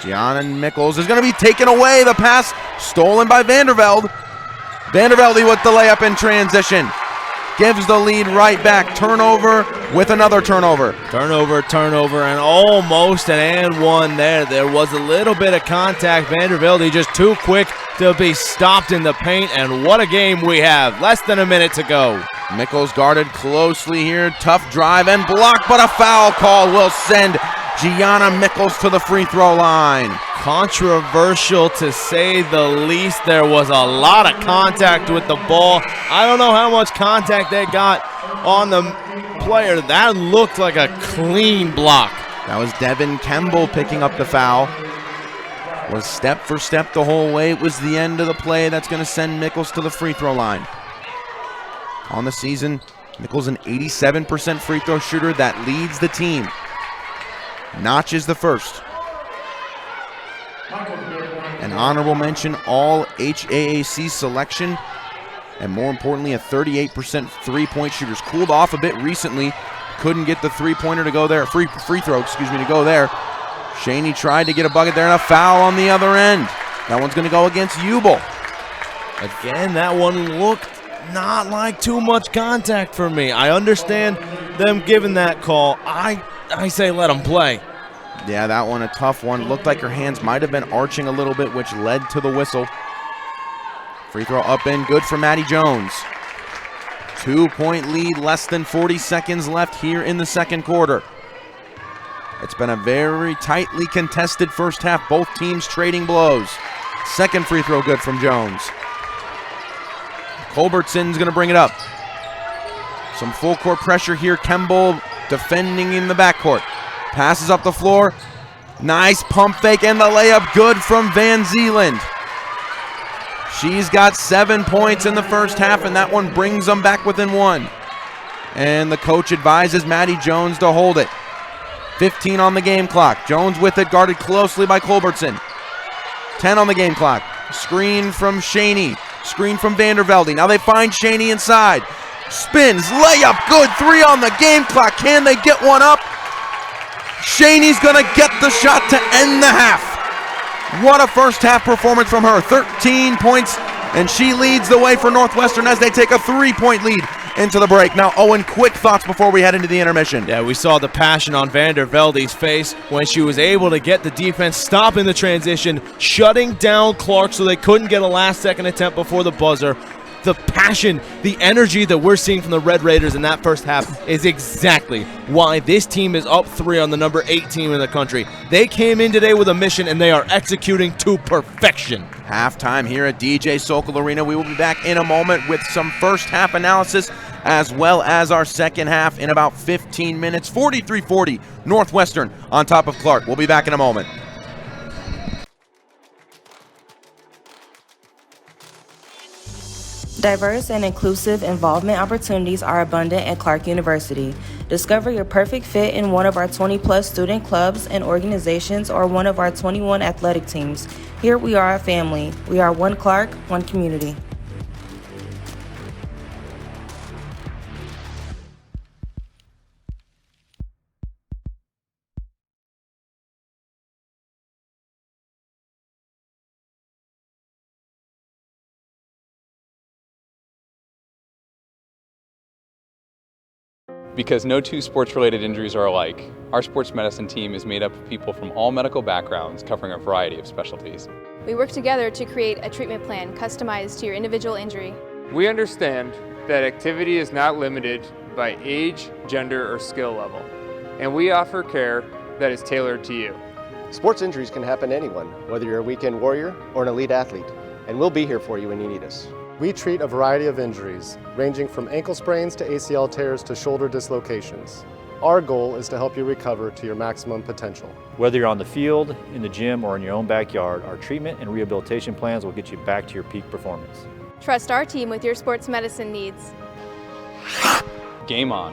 Gianna Mickles is going to be taken away. The pass stolen by Vandervelde. Vandervelde with the layup in transition. Gives the lead right back. Turnover with another turnover. Turnover, and almost an and one there. There was a little bit of contact. Vandervelde just too quick to be stopped in the paint, and what a game we have. Less than a minute to go. Mickles guarded closely here. Tough drive and block, but a foul call will send Gianna Mickles to the free throw line. Controversial to say the least. There was a lot of contact with the ball. I don't know how much contact they got on the player. That looked like a clean block. That was Devin Kemble picking up the foul. Was step for step the whole way. It was the end of the play that's going to send Mickles to the free throw line. On the season, Mickles an 87% free throw shooter that leads the team. Notch is the first. An honorable mention, all HAAC selection, and more importantly, a 38% three-point shooters. Cooled off a bit recently. Couldn't get the three-pointer to go there, free throw, to go there. Shaney tried to get a bucket there, and a foul on the other end. That one's going to go against Ubel. Again, that one looked not like too much contact for me. I understand them giving that call. I say let them play. Yeah, that one a tough one. Looked like her hands might have been arching a little bit, which led to the whistle. Free throw up and good for Maddie Jones. 2-point lead, less than 40 seconds left here in the second quarter. It's been a very tightly contested first half, both teams trading blows. Second free throw good from Jones. Culbertson's gonna bring it up. Some full court pressure here. Kemble defending in the backcourt. Passes up the floor. Nice pump fake and the layup good from Van Zeeland. She's got 7 points in the first half, and that one brings them back within one. And the coach advises Maddie Jones to hold it. 15 on the game clock. Jones with it, guarded closely by Culbertson. 10 on the game clock. Screen from Shaney. Screen from Vandervelde. Now they find Shaney inside. Spins, layup, good. 3 on the game clock. Can they get one up? Shaney's gonna get the shot to end the half. What a first half performance from her. 13 points, and she leads the way for Northwestern as they take a 3-point lead into the break. Now, Owen, quick thoughts before we head into the intermission. Yeah, we saw the passion on Vandervelde's face when she was able to get the defense stopping the transition, shutting down Clarke so they couldn't get a last-second attempt before the buzzer. The passion, the energy that we're seeing from the Red Raiders in that first half is exactly why this team is up 3 on the number 8 team in the country. They came in today with a mission, and they are executing to perfection. Halftime here at DJ Sokol Arena. We will be back in a moment with some first half analysis as well as our second half in about 15 minutes. 43-40 Northwestern on top of Clarke. We'll be back in a moment. Diverse and inclusive involvement opportunities are abundant at Clarke University. Discover your perfect fit in one of our 20-plus student clubs and organizations or one of our 21 athletic teams. Here we are a family. We are one Clarke, one community. Because no two sports-related injuries are alike, our sports medicine team is made up of people from all medical backgrounds covering a variety of specialties. We work together to create a treatment plan customized to your individual injury. We understand that activity is not limited by age, gender, or skill level, and we offer care that is tailored to you. Sports injuries can happen to anyone, whether you're a weekend warrior or an elite athlete, and we'll be here for you when you need us. We treat a variety of injuries, ranging from ankle sprains to ACL tears to shoulder dislocations. Our goal is to help you recover to your maximum potential. Whether you're on the field, in the gym, or in your own backyard, our treatment and rehabilitation plans will get you back to your peak performance. Trust our team with your sports medicine needs. Game on.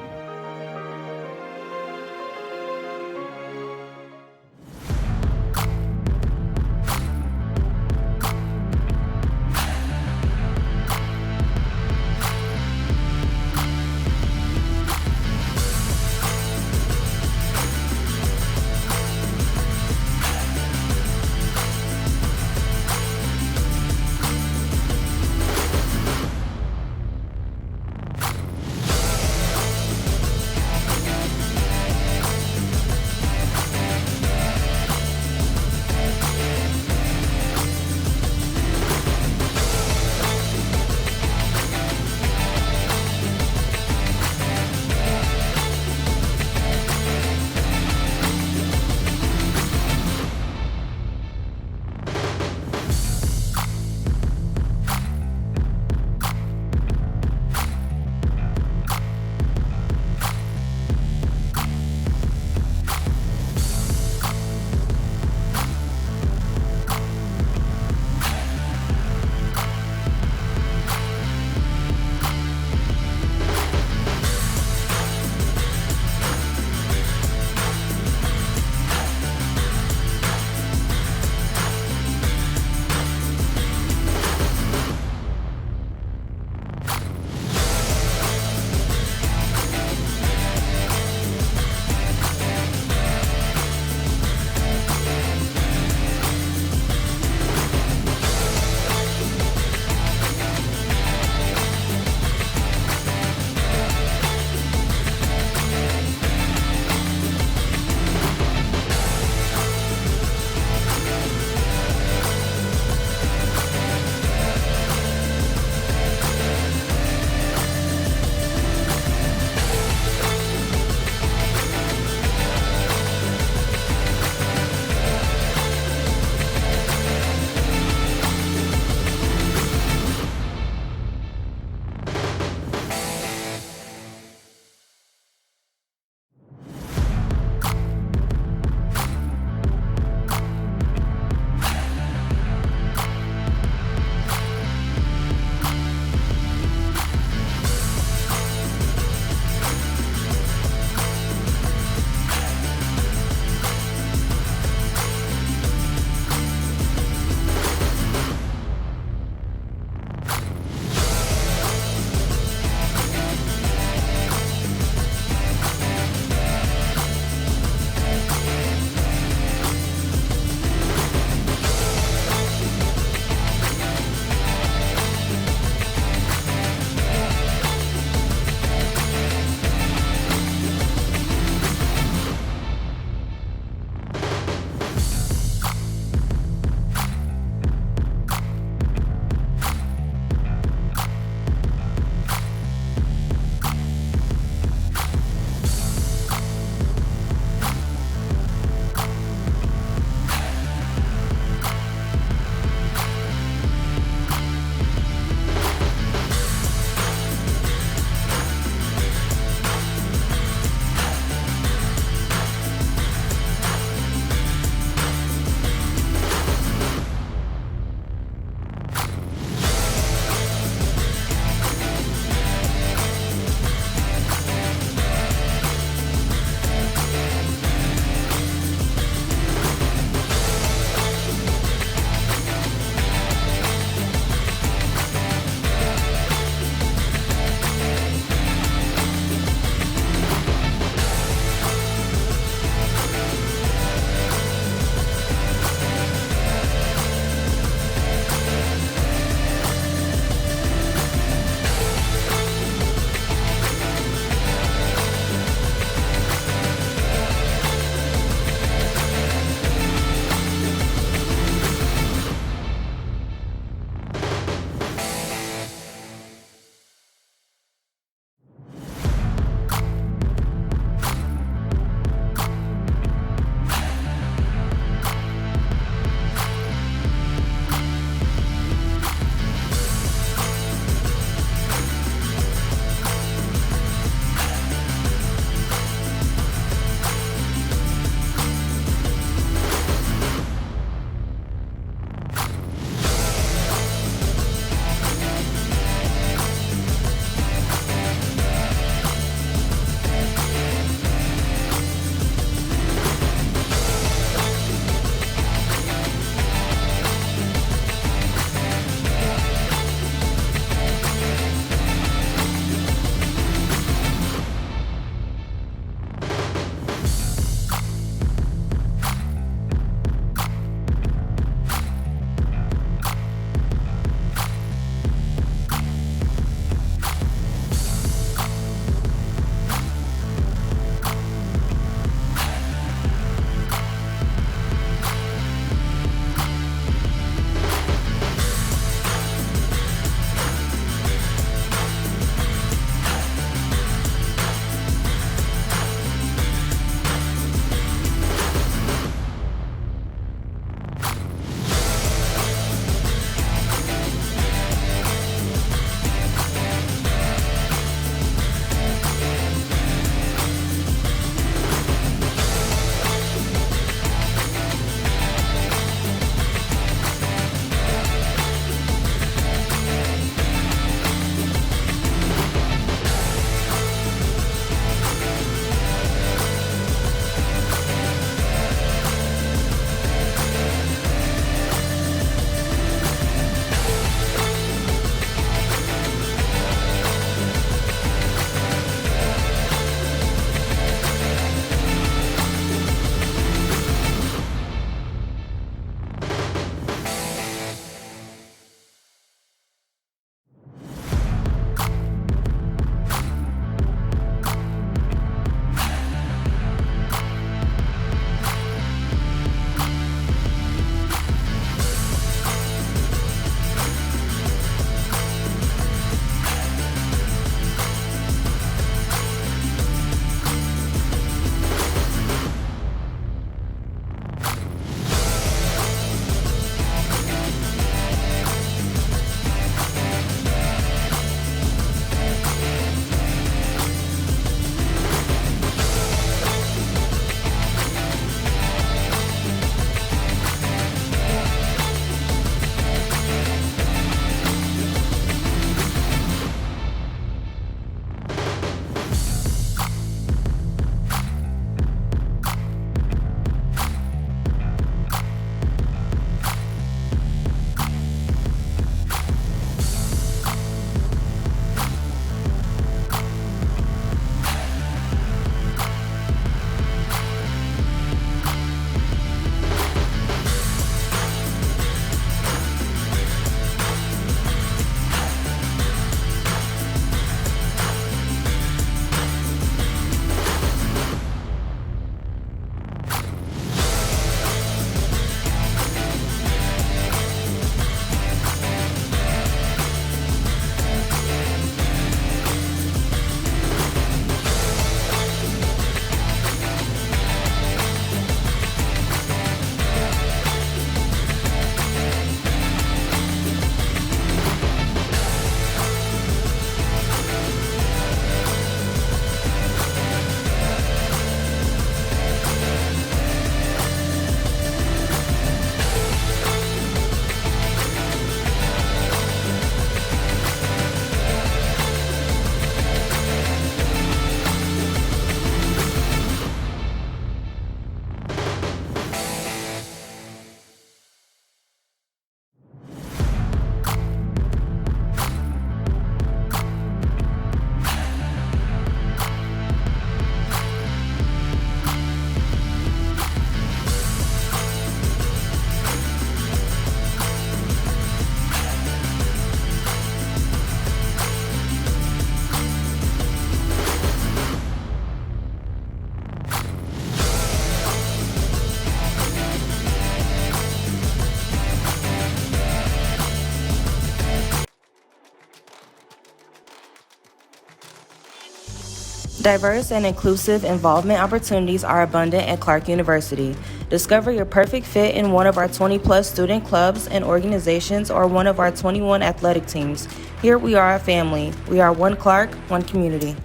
Diverse and inclusive involvement opportunities are abundant at Clarke University. Discover your perfect fit in one of our 20-plus student clubs and organizations or one of our 21 athletic teams. Here we are a family. We are one Clarke, one community.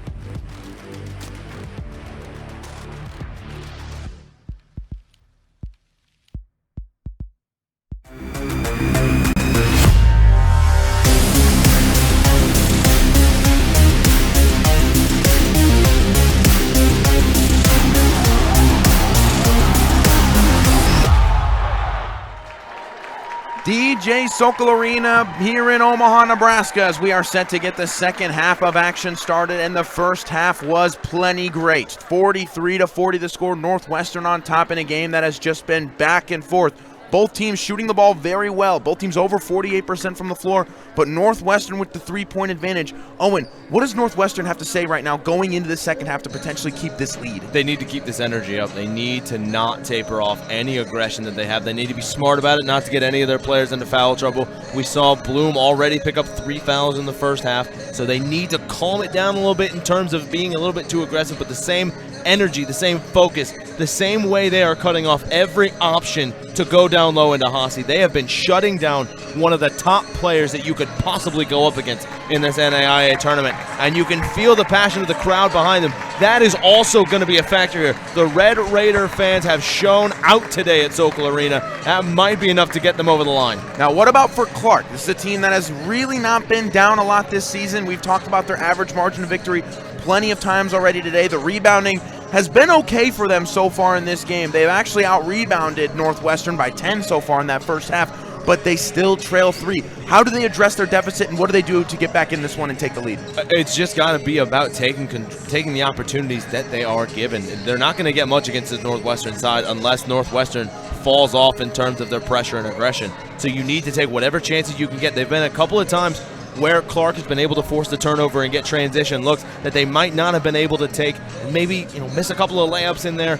DJ Sokol Arena here in Omaha, Nebraska, as we are set to get the second half of action started, and the first half was plenty great. 43-40 the score, Northwestern on top in a game that has just been back and forth. Both teams shooting the ball very well. Both teams over 48% from the floor, but Northwestern with the three-point advantage. Owen, what does Northwestern have to say right now going into the second half to potentially keep this lead? They need to keep this energy up. They need to not taper off any aggression that they have. They need to be smart about it, not to get any of their players into foul trouble. We saw Bloom already pick up 3 fouls in the first half, so they need to calm it down a little bit in terms of being a little bit too aggressive, but the same energy, the same focus, the same way they are cutting off every option to go down low into Hasi. They have been shutting down one of the top players that you could possibly go up against in this NAIA tournament, and you can feel the passion of the crowd behind them. That is also going to be a factor here. The Red Raider fans have shown out today at Sokol Arena. That might be enough to get them over the line. Now, what about for Clarke? This is a team that has really not been down a lot this season. We've talked about their average margin of victory plenty of times already today. The rebounding has been okay for them so far in this game. They've actually out-rebounded Northwestern by 10 so far in that first half, but they still trail 3. How do they address their deficit, and what do they do to get back in this one and take the lead? It's just got to be about taking the opportunities that they are given. They're not going to get much against this Northwestern side unless Northwestern falls off in terms of their pressure and aggression. So you need to take whatever chances you can get. They've been a couple of times where Clarke has been able to force the turnover and get transition looks that they might not have been able to take, and maybe miss a couple of layups in there.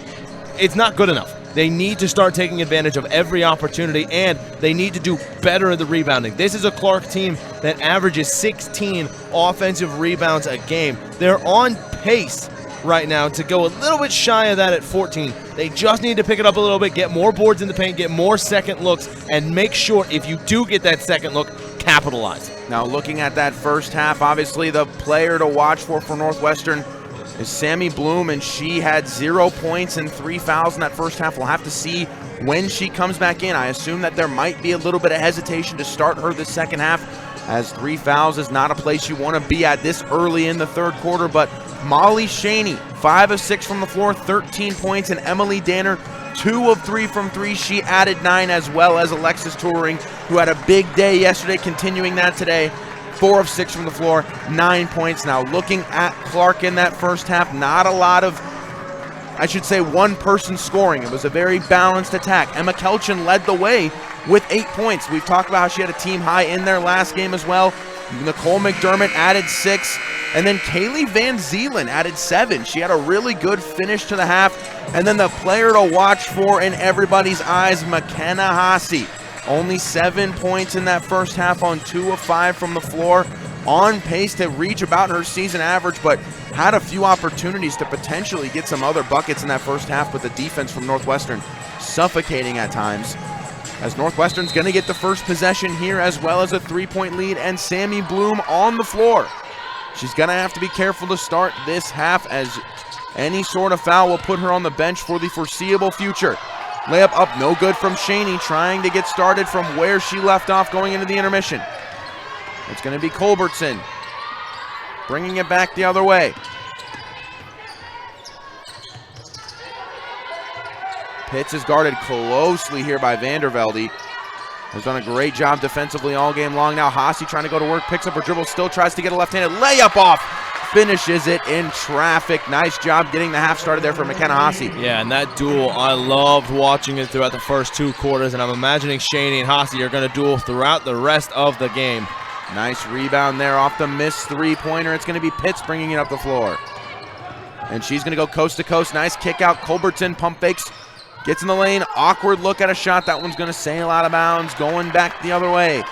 It's not good enough. They need to start taking advantage of every opportunity, and they need to do better at the rebounding. This is a Clarke team that averages 16 offensive rebounds a game. They're on pace right now to go a little bit shy of that at 14. They just need to pick it up a little bit, get more boards in the paint, get more second looks, and make sure if you do get that second look, capitalize. Now, looking at that first half, obviously the player to watch for Northwestern is Sammy Bloom, and she had 0 points and 3 fouls in that first half. We'll have to see when she comes back in. I assume that there might be a little bit of hesitation to start her this second half, as 3 fouls is not a place you want to be at this early in the third quarter. But Molly Shaney, 5 of 6 from the floor, 13 points, and Emily Danner, 2 of 3 from 3. She added 9, as well as Alexis Turing, who had a big day yesterday, continuing that today. 4 of 6 from the floor, 9 points. Now, looking at Clarke in that first half, not a lot of, I should say, one person scoring. It was a very balanced attack. Emma Kelchin led the way with 8 points. We've talked about how she had a team high in their last game as well. Nicole McDermott added 6, and then Kaylee Van Zeelen added 7. She had a really good finish to the half. And then the player to watch for in everybody's eyes, McKenna Hasi. Only 7 points in that first half on 2 of 5 from the floor. On pace to reach about her season average, but had a few opportunities to potentially get some other buckets in that first half, but the defense from Northwestern suffocating at times. As Northwestern's going to get the first possession here, as well as a 3-point lead, and Sammy Bloom on the floor. She's going to have to be careful to start this half, as any sort of foul will put her on the bench for the foreseeable future. Layup up, no good from Shaney, trying to get started from where she left off going into the intermission. It's going to be Culbertson bringing it back the other way. Pitts is guarded closely here by Vandervelde. Has done a great job defensively all game long. Now Hasi trying to go to work, picks up her dribble, still tries to get a left-handed layup off. Finishes it in traffic. Nice job getting the half started there for McKenna Hasi. Yeah, and that duel, I loved watching it throughout the first 2 quarters, and I'm imagining Shaney and Hasi are going to duel throughout the rest of the game. Nice rebound there off the missed 3-pointer. It's going to be Pitts bringing it up the floor. And she's going to go coast to coast. Nice kick out. Culbertson pump fakes. Gets in the lane. Awkward look at a shot. That one's going to sail out of bounds. Going back the other way.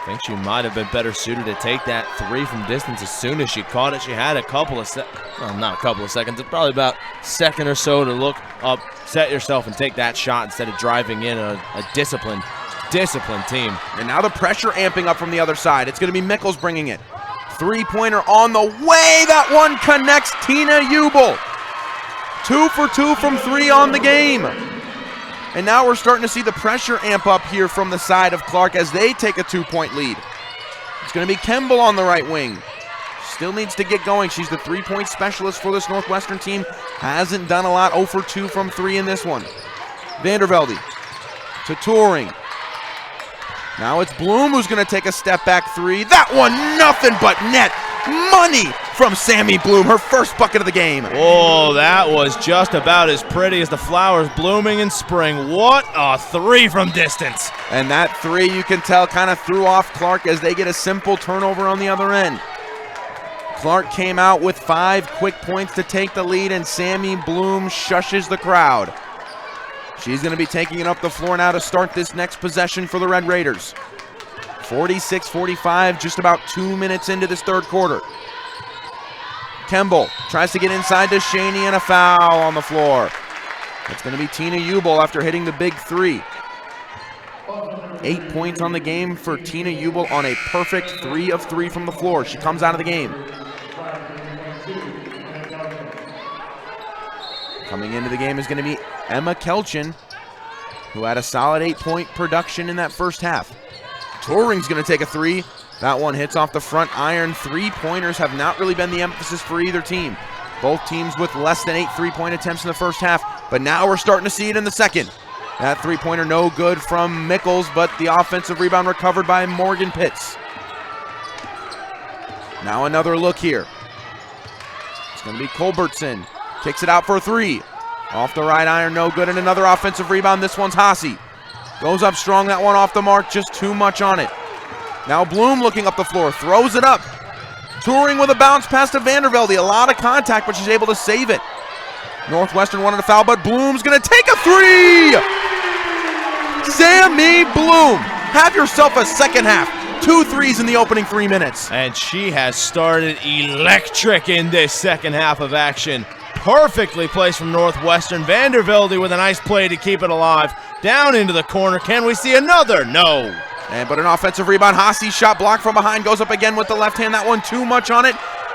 I think she might have been better suited to take that three from distance as soon as she caught it. She had a couple of not a couple of seconds, probably about a second or so to look up, set yourself, and take that shot instead of driving in a disciplined team. And now the pressure amping up from the other side. It's going to be Mickles bringing it. Three-pointer on the way. That one connects. Tina Ubel. 2 for 2 from 3 on the game. And now we're starting to see the pressure amp up here from the side of Clarke as they take a 2-point lead. It's going to be Kemble on the right wing. Still needs to get going. She's the 3-point specialist for this Northwestern team. Hasn't done a lot. 0 for 2 from 3 in this one. Vandervelde to Touring. Now it's Bloom who's going to take a step back three. That one, nothing but net. Money from Sammy Bloom, her first bucket of the game. Oh, that was just about as pretty as the flowers blooming in spring. What a three from distance. And that three, you can tell, kind of threw off Clarke as they get a simple turnover on the other end. Clarke came out with 5 quick points to take the lead, and Sammy Bloom shushes the crowd. She's going to be taking it up the floor now to start this next possession for the Red Raiders. 46-45, just about 2 minutes into this third quarter. Kemble tries to get inside to Shaney, and a foul on the floor. It's going to be Tina Ubel after hitting the big three. 8 points on the game for Tina Ubel on a perfect 3 of 3 from the floor. She comes out of the game. Coming into the game is going to be Emma Kelchin, who had a solid 8-point production in that first half. Touring's going to take a three. That one hits off the front iron. 3-pointers have not really been the emphasis for either team. Both teams with less than 8 3-point attempts in the first half, but now we're starting to see it in the second. That 3-pointer no good from Mickles, but the offensive rebound recovered by Morgan Pitts. Now another look here. It's going to be Culbertson. Kicks it out for a three. Off the right iron, no good, and another offensive rebound. This one's Haase. Goes up strong, that one off the mark, just too much on it. Now Bloom looking up the floor, throws it up. Touring with a bounce pass to Vandervelde. A lot of contact, but she's able to save it. Northwestern wanted a foul, but Bloom's going to take a three! Sammy Bloom, have yourself a second half. 2 threes in the opening 3 minutes. And she has started electric in this second half of action. Perfectly placed from Northwestern. Vandervelde with a nice play to keep it alive. Down into the corner. Can we see another? No. But an offensive rebound. Haase shot blocked from behind. Goes up again with the left hand. That one too much on it.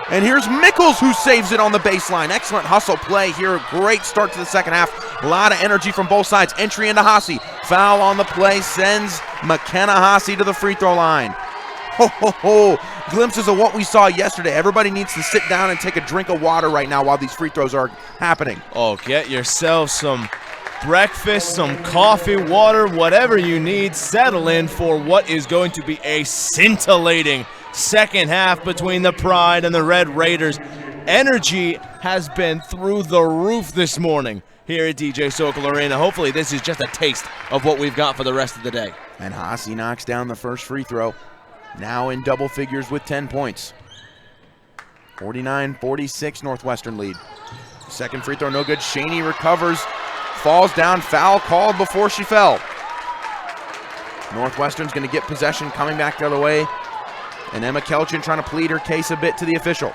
And here's Mickles who saves it on the baseline. Excellent hustle play here. Great start to the second half. A lot of energy from both sides. Entry into Haase. Foul on the play sends McKenna Haase to the free throw line. Ho, ho, ho. Glimpses of what we saw yesterday. Everybody needs to sit down and take a drink of water right now while these free throws are happening. Oh, get yourself some breakfast, some coffee, water, whatever you need. Settle in for what is going to be a scintillating second half between the Pride and the Red Raiders. Energy has been through the roof this morning here at DJ Sokol Arena. Hopefully this is just a taste of what we've got for the rest of the day. And Haase knocks down the first free throw. Now in double figures with 10 points. 49-46 Northwestern lead. Second free throw no good. Shaney recovers, falls down, foul called before she fell. Northwestern's going to get possession, coming back the other way. And Emma Kelchin trying to plead her case a bit to the official.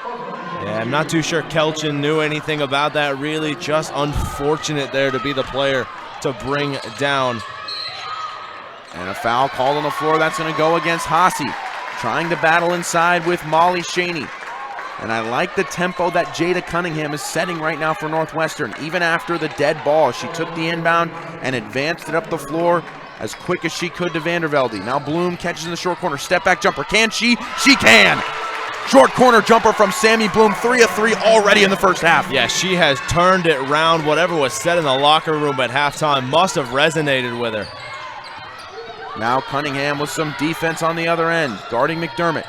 Yeah, I'm not too sure Kelchin knew anything about that. Really just unfortunate there to be the player to bring down. And a foul called on the floor. That's going to go against Haase. Trying to battle inside with Molly Shaney. And I like the tempo that Jada Cunningham is setting right now for Northwestern. Even after the dead ball, she took the inbound and advanced it up the floor as quick as she could to Vandervelde. Now Bloom catches in the short corner. Step back jumper. Can she? She can! Short corner jumper from Sammy Bloom. 3 of 3 already in the first half. Yeah, she has turned it around. Whatever was said in the locker room at halftime must have resonated with her. Now Cunningham with some defense on the other end, guarding McDermott.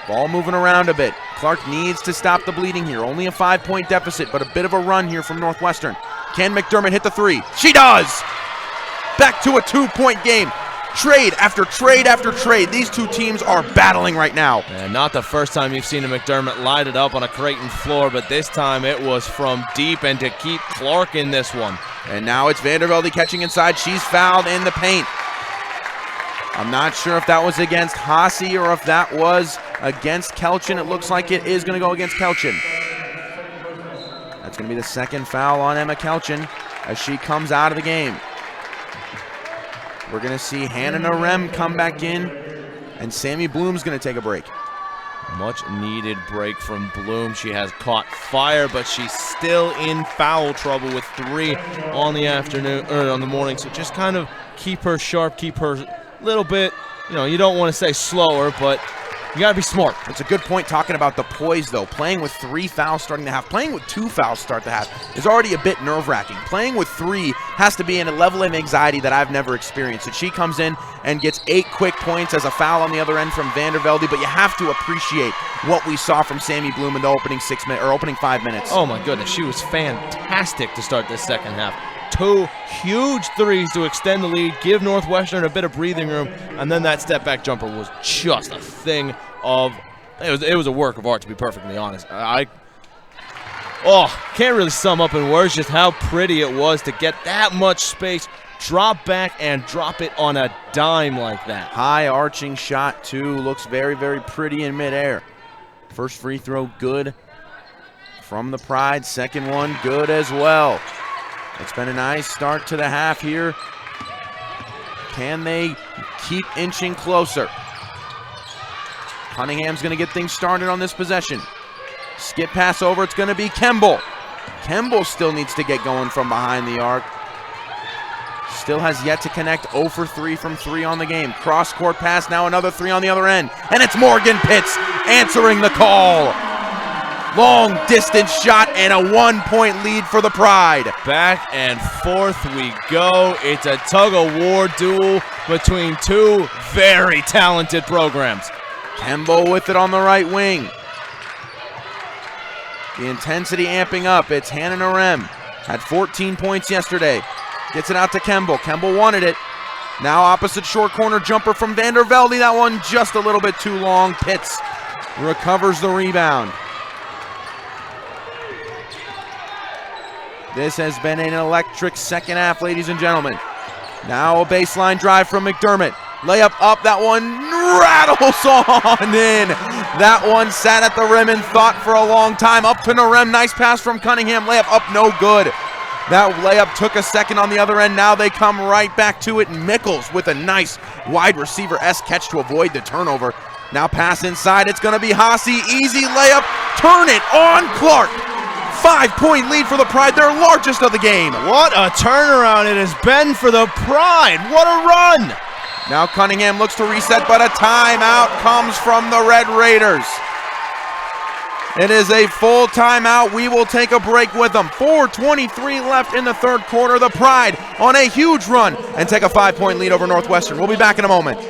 Ball moving around a bit. Clarke needs to stop the bleeding here. Only a 5-point deficit, but a bit of a run here from Northwestern. Can McDermott hit the three? She does! Back to a 2-point game. Trade after trade after trade. These two teams are battling right now. And not the first time you've seen a McDermott light it up on a Creighton floor, but this time it was from deep and to keep Clarke in this one. And now it's Vandervelde catching inside. She's fouled in the paint. I'm not sure if that was against Hasi or if that was against Kelchin. It looks like it is going to go against Kelchin. That's going to be the second foul on Emma Kelchin as she comes out of the game. We're going to see Hannah Narem come back in, and Sammy Bloom's going to take a break. Much needed break from Bloom. She has caught fire, but she's still in foul trouble with 3 on the afternoon or on the morning. So just kind of keep her sharp, keep her a little bit, you know, you don't want to say slower, but you got to be smart. It's a good point talking about the poise, though. Playing with 3 fouls starting the half, playing with 2 fouls start the half is already a bit nerve-wracking. Playing with 3 has to be in a level of anxiety that I've never experienced. And she comes in and gets 8 quick points as a foul on the other end from Vandervelde, but you have to appreciate what we saw from Sammy Bloom in the opening 5 minutes. Oh my goodness, she was fantastic to start this second half. 2 huge threes to extend the lead, give Northwestern a bit of breathing room, and then that step-back jumper was just a thing of, it was a work of art, to be perfectly honest. Can't really sum up in words just how pretty it was to get that much space, drop back, and drop it on a dime like that. High arching shot, too, looks very, very pretty in midair. First free throw good from the Pride, second one good as well. It's been a nice start to the half here. Can they keep inching closer? Cunningham's going to get things started on this possession. Skip pass over, it's going to be Kemble. Kemble still needs to get going from behind the arc. Still has yet to connect, 0 for 3 from 3 on the game. Cross-court pass, now another 3 on the other end. And it's Morgan Pitts answering the call. Long distance shot and a 1-point lead for the Pride. Back and forth we go. It's a tug-of-war duel between 2 very talented programs. Kemble with it on the right wing. The intensity amping up. It's Hannah Narem. Had 14 points yesterday. Gets it out to Kemble. Kemble wanted it. Now opposite short corner jumper from Vandervelde. That one just a little bit too long. Pitts recovers the rebound. This has been an electric second half, ladies and gentlemen. Now a baseline drive from McDermott. Layup up, that one rattles on in. That one sat at the rim and thought for a long time. Up to Narem, nice pass from Cunningham. Layup up, no good. That layup took a second on the other end. Now they come right back to it. Mickles with a nice wide receiver-esque catch to avoid the turnover. Now pass inside, it's gonna be Hasi. Easy layup, turn it on Clarke. 5-point lead for the Pride, their largest of the game. What a turnaround it has been for the Pride. What a run. Now Cunningham looks to reset, but a timeout comes from the Red Raiders. It is a full timeout. We will take a break with them. 4:23 left in the third quarter. The Pride on a huge run and take a 5-point lead over Northwestern. We'll be back in a moment.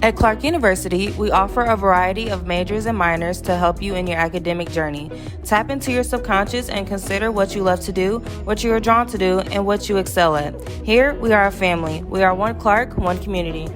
At Clarke University, we offer a variety of majors and minors to help you in your academic journey. Tap into your subconscious and consider what you love to do, what you are drawn to do, and what you excel at. Here, we are a family. We are one Clarke, one community.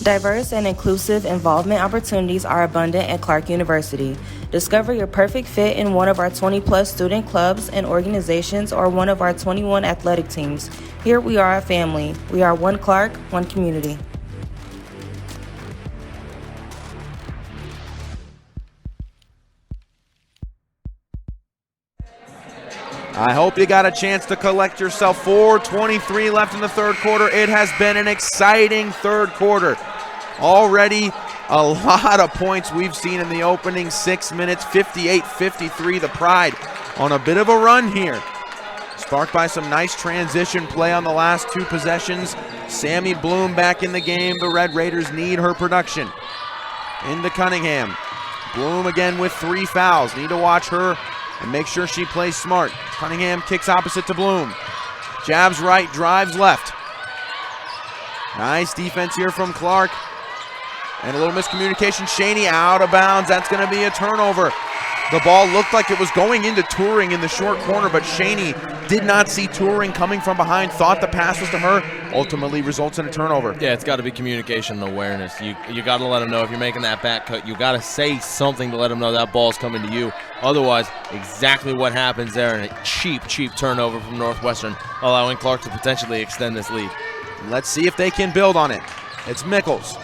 Diverse and inclusive involvement opportunities are abundant at Clarke University. Discover your perfect fit in one of our 20-plus student clubs and organizations or one of our 21 athletic teams. Here we are a family. We are one Clarke, one community. I hope you got a chance to collect yourself. 4:23 left in the third quarter. It has been an exciting third quarter. Already a lot of points we've seen in the opening 6 minutes. 58-53, the Pride on a bit of a run here. Sparked by some nice transition play on the last 2 possessions. Sammy Bloom back in the game. The Red Raiders need her production. Into Cunningham. Bloom again with 3 fouls. Need to watch her and make sure she plays smart. Cunningham kicks opposite to Bloom. Jabs right, drives left. Nice defense here from Clarke. And a little miscommunication. Shaney out of bounds. That's going to be a turnover. The ball looked like it was going into Turing in the short corner, but Shaney did not see Turing coming from behind, thought the pass was to her, ultimately results in a turnover. Yeah, it's got to be communication and awareness. You got to let them know if you're making that back cut. You got to say something to let them know that ball's coming to you. Otherwise, exactly what happens there, and a cheap turnover from Northwestern, allowing Clarke to potentially extend this lead. Let's see if they can build on it. It's Mickles.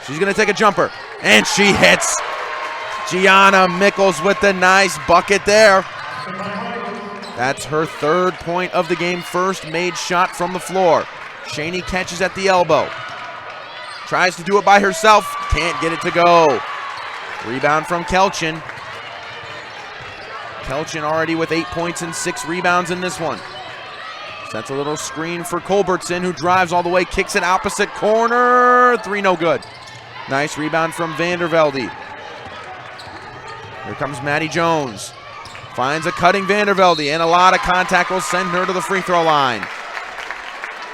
She's going to take a jumper, and she hits. Gianna Mickles with the nice bucket there. That's her 3rd point of the game, first made shot from the floor. Shaney catches at the elbow. Tries to do it by herself, can't get it to go. Rebound from Kelchin. Kelchin already with 8 points and 6 rebounds in this one. Sets a little screen for Culbertson, who drives all the way, kicks it opposite corner. 3 no good. Nice rebound from Vandervelde. Here comes Maddie Jones. Finds a cutting Vandervelde, and a lot of contact will send her to the free throw line.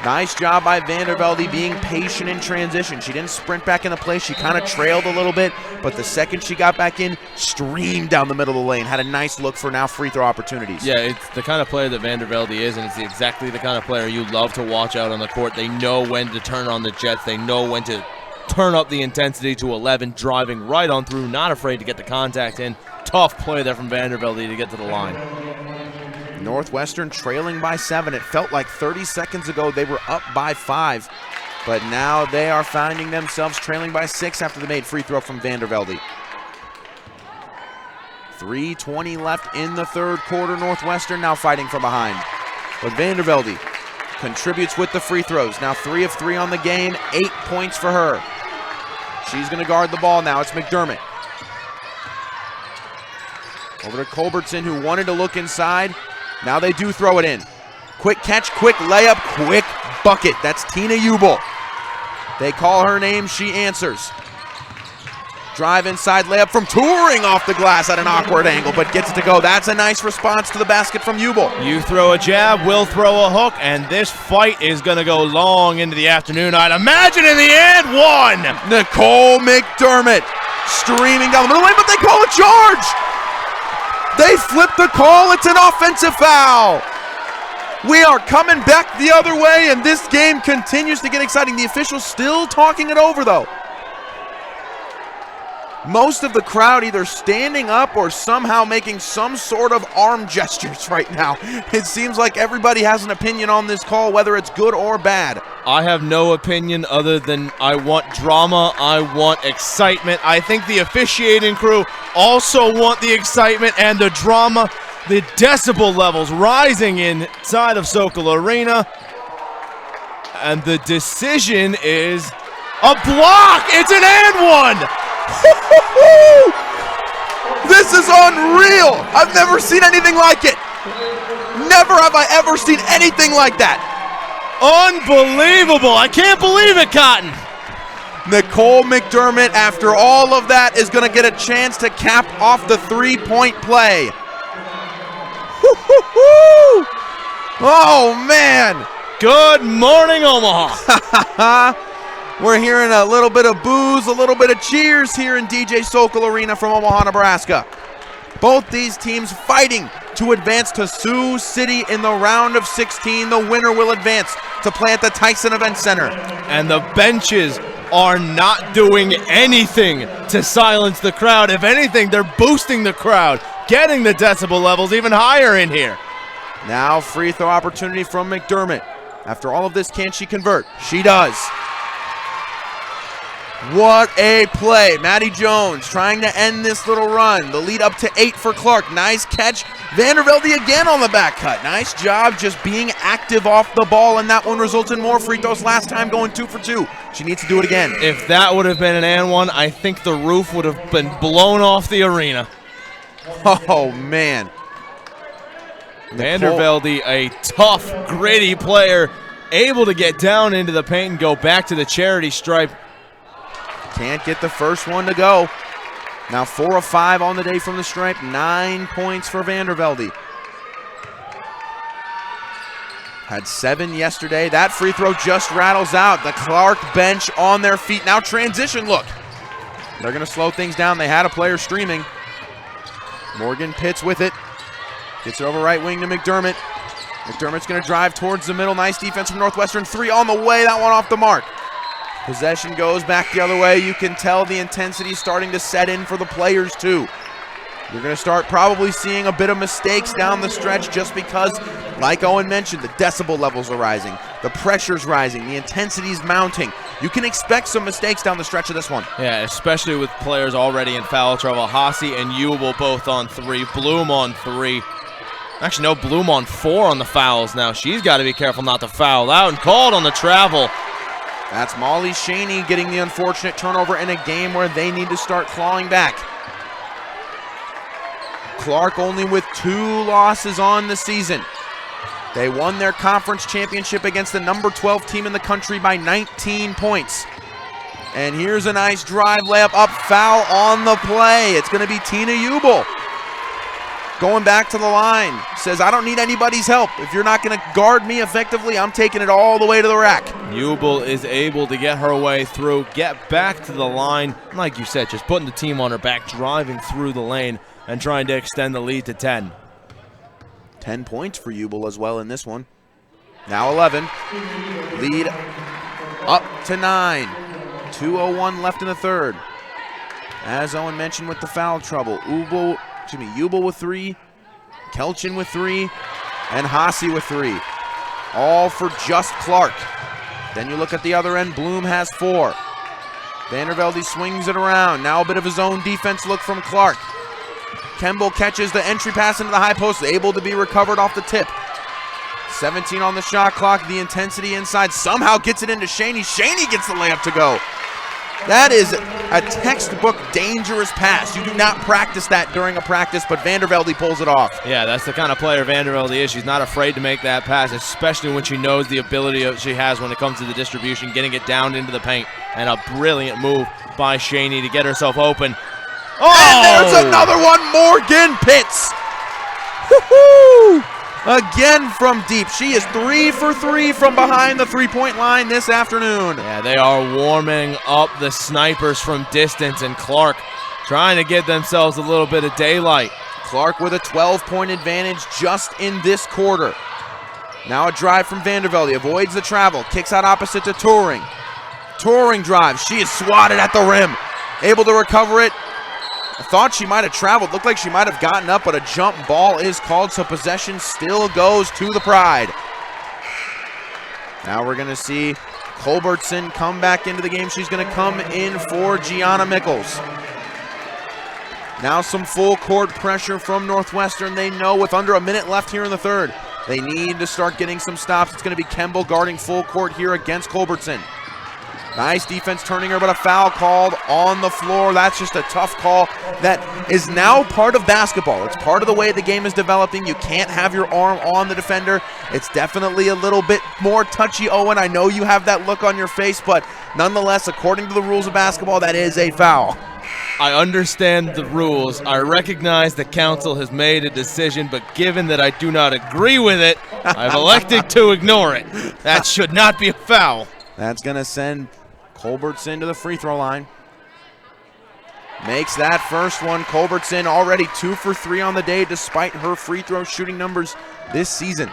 Nice job by Vandervelde being patient in transition. She didn't sprint back into place. She kind of trailed a little bit, but the second she got back in, streamed down the middle of the lane. Had a nice look for now free throw opportunities. Yeah, it's the kind of player that Vandervelde is, and it's exactly the kind of player you love to watch out on the court. They know when to turn on the jets. They know when to turn up the intensity to 11, driving right on through, not afraid to get the contact in. Tough play there from Vandervelde to get to the line. Northwestern trailing by 7. It felt like 30 seconds ago they were up by 5, but now they are finding themselves trailing by 6 after the made free throw from Vandervelde. 3:20 left in the 3rd quarter. Northwestern now fighting from behind, but Vandervelde contributes with the free throws. Now 3 of 3 on the game, 8 points for her. She's going to guard the ball now. It's McDermott. Over to Culbertson, who wanted to look inside. Now they do throw it in. Quick catch, quick layup, quick bucket. That's Tina Ubel. They call her name, she answers. Drive inside layup from Turing off the glass at an awkward angle, but gets it to go. That's a nice response to the basket from Ubel. You throw a jab, we'll throw a hook, and this fight is going to go long into the afternoon. I'd imagine in the end, 1. Nicole McDermott streaming down the middle lane, but they call a charge. They flip the call. It's an offensive foul. We are coming back the other way, and this game continues to get exciting. The officials still talking it over, though. Most of the crowd either standing up or somehow making some sort of arm gestures right now. It seems like everybody has an opinion on this call, whether it's good or bad. I have no opinion other than I want drama, I want excitement. I think the officiating crew also want the excitement and the drama. The decibel levels rising inside of Sokol Arena. And the decision is a block. It's an and 1. This is unreal. I've never seen anything like it. Never have I ever seen anything like that. Unbelievable. I can't believe it, Cotton. Nicole McDermott, after all of that, is going to get a chance to cap off the 3-point play. Oh, man. Good morning, Omaha. We're hearing a little bit of boos, a little bit of cheers here in DJ Sokol Arena from Omaha, Nebraska. Both these teams fighting to advance to Sioux City in the round of 16. The winner will advance to play at the Tyson Event Center. And the benches are not doing anything to silence the crowd. If anything, they're boosting the crowd, getting the decibel levels even higher in here. Now free throw opportunity from McDermott. After all of this, can she convert? She does. What a play. Maddie Jones trying to end this little run. The lead up to 8 for Clarke. Nice catch. Vandervelde again on the back cut. Nice job just being active off the ball, and that one results in more free throws. Last time going 2 for 2. She needs to do it again. If that would have been an and 1, I think the roof would have been blown off the arena. Oh, man. Vandervelde, a tough, gritty player, able to get down into the paint and go back to the charity stripe. Can't get the first one to go. Now 4 of 5 on the day from the stripe. 9 points for Vandervelde. Had 7 yesterday. That free throw just rattles out. The Clarke bench on their feet. Now transition look. They're going to slow things down. They had a player streaming. Morgan Pitts with it. Gets it over right wing to McDermott. McDermott's going to drive towards the middle. Nice defense from Northwestern. 3 on the way. That one off the mark. Possession goes back the other way. You can tell the intensity starting to set in for the players too. You're going to start probably seeing a bit of mistakes down the stretch just because, like Owen mentioned, the decibel levels are rising, the pressure's rising, the intensity's mounting. You can expect some mistakes down the stretch of this one. Yeah, especially with players already in foul trouble. Haase and Ubel both on 3, Bloom on 3. Actually, no, Bloom on 4 on the fouls now. She's got to be careful not to foul out, and called on the travel. That's Molly Shaney getting the unfortunate turnover in a game where they need to start clawing back. Clarke only with 2 losses on the season. They won their conference championship against the number 12 team in the country by 19 points. And here's a nice drive, layup up, foul on the play. It's going to be Tina Ubel. Going back to the line, says, I don't need anybody's help. If you're not going to guard me effectively, I'm taking it all the way to the rack. Ubel is able to get her way through, get back to the line. Like you said, just putting the team on her back, driving through the lane and trying to extend the lead to 10. 10 points for Ubel as well in this one. Now 11. Lead up to 9. 2:01 left in the third. As Owen mentioned with the foul trouble, Ubel with 3, Kelchin with 3, and Haase with 3. All for just Clarke. Then you look at the other end, Bloom has 4. Vandervelde swings it around. Now a bit of his own defense look from Clarke. Kemble catches the entry pass into the high post, able to be recovered off the tip. 17 on the shot clock, the intensity inside, somehow gets it into Shaney. Shaney gets the layup to go. That is a textbook dangerous pass. You do not practice that during a practice, but Vandervelde pulls it off. Yeah, that's the kind of player Vandervelde is. She's not afraid to make that pass, especially when she knows the ability she has when it comes to the distribution, getting it down into the paint, and a brilliant move by Shaney to get herself open. Oh! And there's another one, Morgan Pitts. Woo-hoo! Again from deep. She is 3 for 3 from behind the three-point line this afternoon. Yeah, they are warming up the snipers from distance, and Clarke trying to give themselves a little bit of daylight. Clarke with a 12-point advantage just in this quarter. Now a drive from Vandervelde, avoids the travel, kicks out opposite to Turing. Turing drives, she is swatted at the rim. Able to recover it. I thought she might have traveled, looked like she might have gotten up, but a jump ball is called, so possession still goes to the Pride. Now we're gonna see Culbertson come back into the game. She's gonna come in for Gianna Mickles. Now some full court pressure from Northwestern. They know with under a minute left here in the third, they need to start getting some stops. It's gonna be Kemble guarding full court here against Culbertson. Nice defense turning her, but a foul called on the floor. That's just a tough call that is now part of basketball. It's part of the way the game is developing. You can't have your arm on the defender. It's definitely a little bit more touchy, Owen. I know you have that look on your face, but nonetheless, according to the rules of basketball, that is a foul. I understand the rules. I recognize the council has made a decision, but given that I do not agree with it, I've elected to ignore it. That should not be a foul. That's going to send Culbertson to the free throw line. Makes that first one. Culbertson already 2 for 3 on the day despite her free throw shooting numbers this season.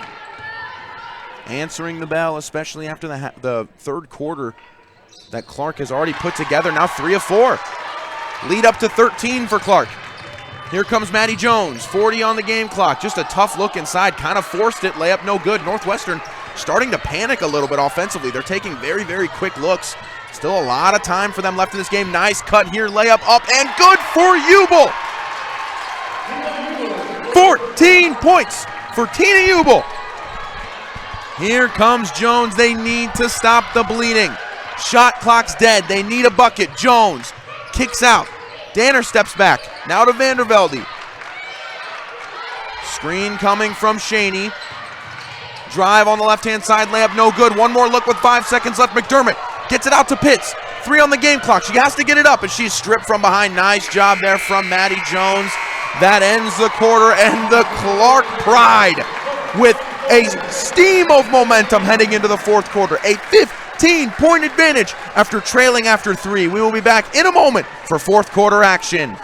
Answering the bell, especially after the third quarter that Clarke has already put together. Now 3 of 4. Lead up to 13 for Clarke. Here comes Maddie Jones, 40 on the game clock. Just a tough look inside, kind of forced it. Layup no good. Northwestern starting to panic a little bit offensively. They're taking very, very quick looks. Still a lot of time for them left in this game. Nice cut here, layup up, and good for Ubel. 14 points for Tina Ubel. Here comes Jones. They need to stop the bleeding. Shot clock's dead. They need a bucket. Jones kicks out. Danner steps back. Now to Vandervelde. Screen coming from Shaney. Drive on the left-hand side, layup no good. One more look with 5 seconds left. McDermott gets it out to Pitts. 3 on the game clock. She has to get it up, and she's stripped from behind. Nice job there from Maddie Jones. That ends the quarter, and the Clarke Pride with a steam of momentum heading into the fourth quarter. A 15-point advantage after trailing after 3. We will be back in a moment for fourth quarter action.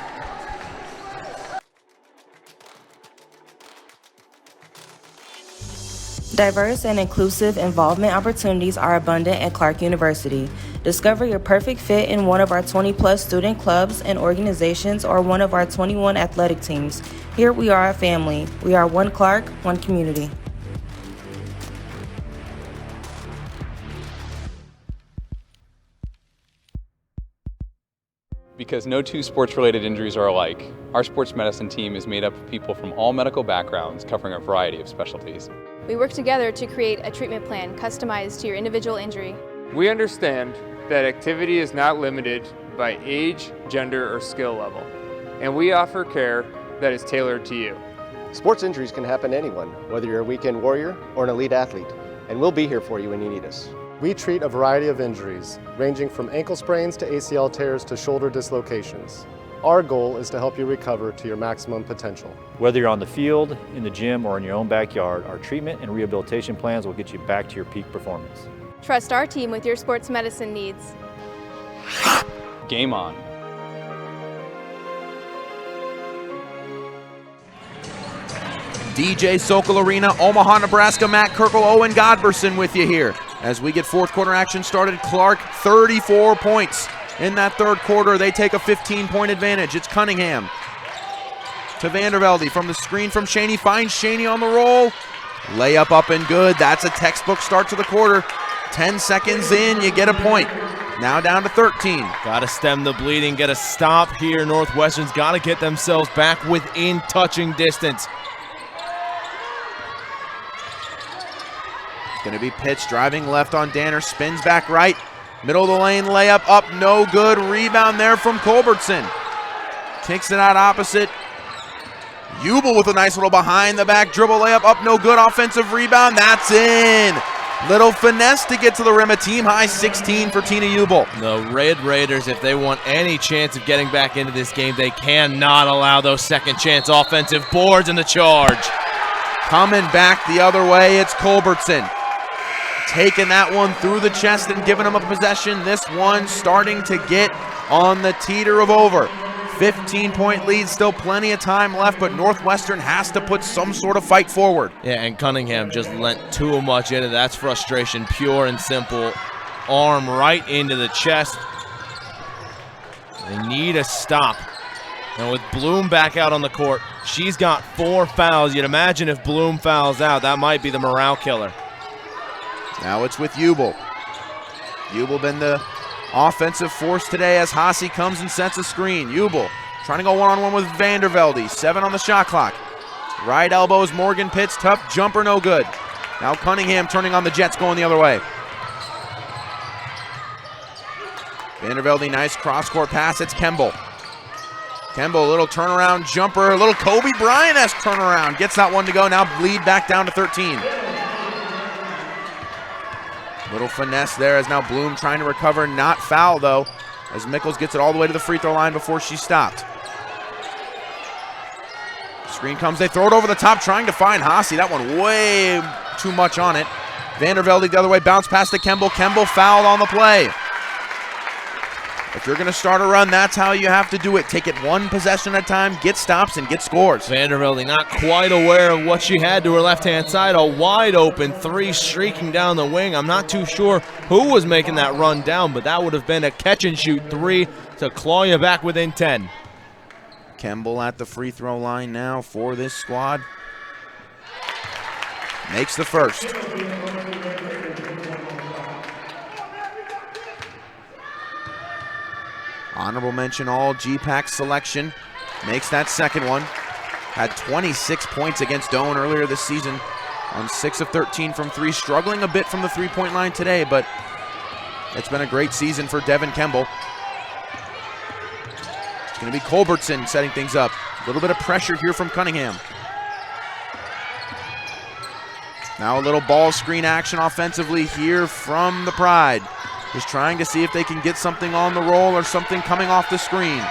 Diverse and inclusive involvement opportunities are abundant at Clarke University. Discover your perfect fit in one of our 20-plus student clubs and organizations or one of our 21 athletic teams. Here we are a family. We are one Clarke, one community. Because no two sports-related injuries are alike, our sports medicine team is made up of people from all medical backgrounds covering a variety of specialties. We work together to create a treatment plan customized to your individual injury. We understand that activity is not limited by age, gender, or skill level, and we offer care that is tailored to you. Sports injuries can happen to anyone, whether you're a weekend warrior or an elite athlete, and we'll be here for you when you need us. We treat a variety of injuries, ranging from ankle sprains to ACL tears to shoulder dislocations. Our goal is to help you recover to your maximum potential. Whether you're on the field, in the gym, or in your own backyard, our treatment and rehabilitation plans will get you back to your peak performance. Trust our team with your sports medicine needs. Game on. DJ Sokol Arena, Omaha, Nebraska. Matt Kirkle, Owen Godberson with you here. As we get fourth quarter action started, Clarke 34 points. In that third quarter, they take a 15-point advantage. It's Cunningham to Vandervelde from the screen from Shaney. Finds Shaney on the roll. Layup up and good. That's a textbook start to the quarter. 10 seconds in, you get a point. Now down to 13. Got to stem the bleeding, get a stop here. Northwestern's got to get themselves back within touching distance. Going to be pitched, driving left on Danner, spins back right. Middle of the lane, layup up, no good. Rebound there from Culbertson. Takes it out opposite. Ubel with a nice little behind the back dribble, layup up, no good. Offensive rebound, that's in. Little finesse to get to the rim, a team high 16 for Tina Ubel. The Red Raiders, if they want any chance of getting back into this game, they cannot allow those second chance offensive boards in the charge. Coming back the other way, it's Culbertson. Taking that one through the chest and giving them a possession. This one starting to get on the teeter of over. 15-point lead, still plenty of time left, but Northwestern has to put some sort of fight forward. Yeah, and Cunningham just lent too much into that's frustration, pure and simple. Arm right into the chest. They need a stop. And with Bloom back out on the court, she's got 4 fouls. You'd imagine if Bloom fouls out, that might be the morale killer. Now it's with Ubel. Ubel been the offensive force today as Haase comes and sets a screen. Ubel trying to go one-on-one with Vandervelde. 7 on the shot clock. Right elbows, Morgan Pitts, tough jumper, no good. Now Cunningham turning on the Jets, going the other way. Vandervelde, nice cross-court pass. It's Kemble. Kemble, a little turnaround jumper, a little Kobe Bryant-esque turnaround. Gets that one to go. Now lead back down to 13. Little finesse there as now Bloom trying to recover, not foul though, as Mickles gets it all the way to the free throw line before she stopped. Screen comes, they throw it over the top, trying to find Haase. That one way too much on it. Vandervelde the other way, bounce pass to Kemble. Kemble fouled on the play. If you're going to start a run, that's how you have to do it. Take it one possession at a time, get stops, and get scores. Vandervelde not quite aware of what she had to her left-hand side. A wide open 3 streaking down the wing. I'm not too sure who was making that run down, but that would have been a catch-and-shoot 3 to claw you back within 10. Kemble at the free throw line now for this squad. Makes the first. Honorable mention all GPAC selection. Makes that second one. Had 26 points against Doane earlier this season on 6 of 13 from 3. Struggling a bit from the three-point line today, but it's been a great season for Devin Kemble. It's going to be Culbertson setting things up. A little bit of pressure here from Cunningham. Now a little ball screen action offensively here from the Pride. Just trying to see if they can get something on the roll or something coming off the screen.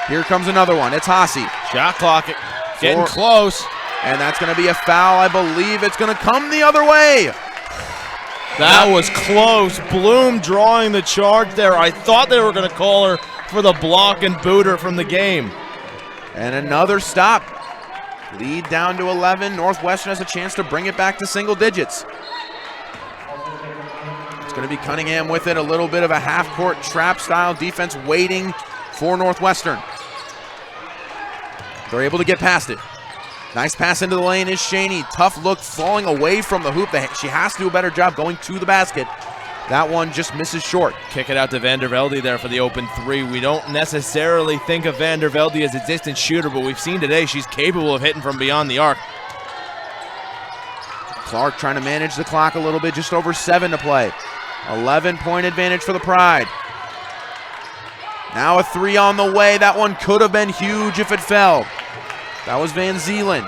Here comes another one. It's Haase. Shot clock getting close. And that's going to be a foul. I believe it's going to come the other way. That was close. Bloom drawing the charge there. I thought they were going to call her for the block and boot her from the game. And another stop. Lead down to 11. Northwestern has a chance to bring it back to single digits. It's going to be Cunningham with it. A little bit of a half-court trap-style defense waiting for Northwestern. They're able to get past it. Nice pass into the lane is Shaney. Tough look falling away from the hoop. She has to do a better job going to the basket. That one just misses short. Kick it out to Vandervelde there for the open three. We don't necessarily think of Vandervelde as a distance shooter, but we've seen today she's capable of hitting from beyond the arc. Clarke trying to manage the clock a little bit, just over 7 to play. 11-point advantage for the Pride. Now a 3 on the way. That one could have been huge if it fell. That was Van Zeeland.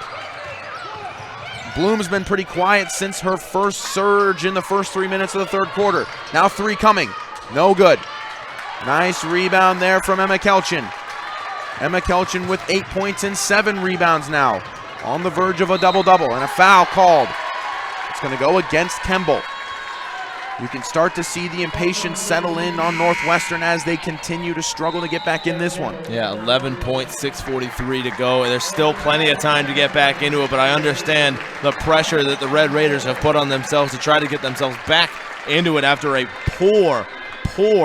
Bloom's been pretty quiet since her first surge in the first 3 minutes of the third quarter. Now 3 coming. No good. Nice rebound there from Emma Kelchin. Emma Kelchin with 8 points and 7 rebounds now. On the verge of a double-double, and a foul called. It's going to go against Kemble. You can start to see the impatience settle in on Northwestern as they continue to struggle to get back in this one. Yeah, 11 points, 6:43 to go. There's still plenty of time to get back into it, but I understand the pressure that the Red Raiders have put on themselves to try to get themselves back into it after a poor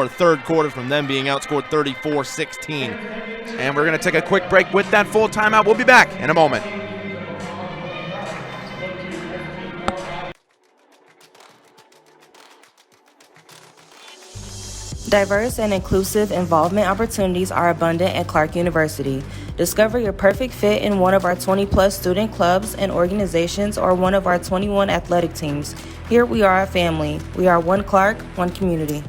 third quarter from them being outscored 34-16. And we're going to take a quick break with that full timeout. We'll be back in a moment. Diverse and inclusive involvement opportunities are abundant at Clarke University. Discover your perfect fit in one of our 20-plus student clubs and organizations or one of our 21 athletic teams. Here we are a family. We are one Clarke, one community.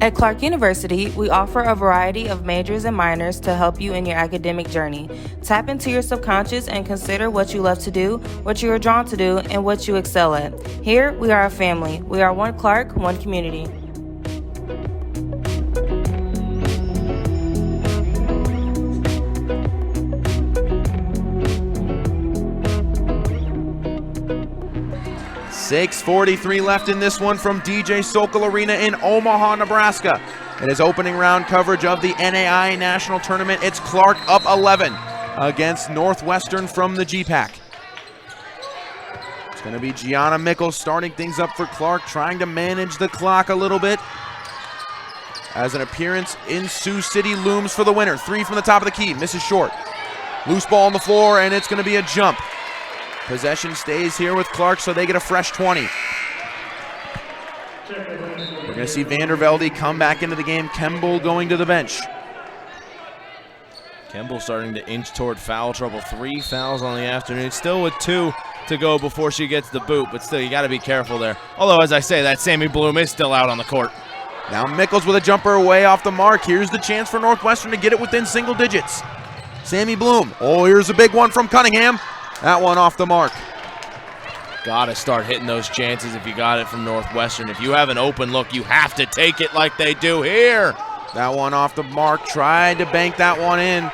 At Clarke University, we offer a variety of majors and minors to help you in your academic journey. Tap into your subconscious and consider what you love to do, what you are drawn to do, and what you excel at. Here, we are a family. We are one Clarke, one community. .643 left in this one from DJ Sokol Arena in Omaha, Nebraska. It is opening round coverage of the NAIA National Tournament. It's Clarke up 11 against Northwestern from the GPAC. It's going to be Gianna Mickles starting things up for Clarke, trying to manage the clock a little bit. As an appearance in Sioux City looms for the winner. 3 from the top of the key, misses short. Loose ball on the floor, and it's going to be a jump. Possession stays here with Clarke, so they get a fresh 20. We're going to see Vandervelde come back into the game. Kemble going to the bench. Kemble starting to inch toward foul trouble. 3 fouls on the afternoon. Still with 2 to go before she gets the boot, but still, you got to be careful there. Although, as I say, that Sammy Bloom is still out on the court. Now Mickles with a jumper way off the mark. Here's the chance for Northwestern to get it within single digits. Sammy Bloom. Oh, here's a big one from Cunningham. That one off the mark. Got to start hitting those chances if you got it from Northwestern. If you have an open look, you have to take it like they do here. That one off the mark. Tried to bank that one in.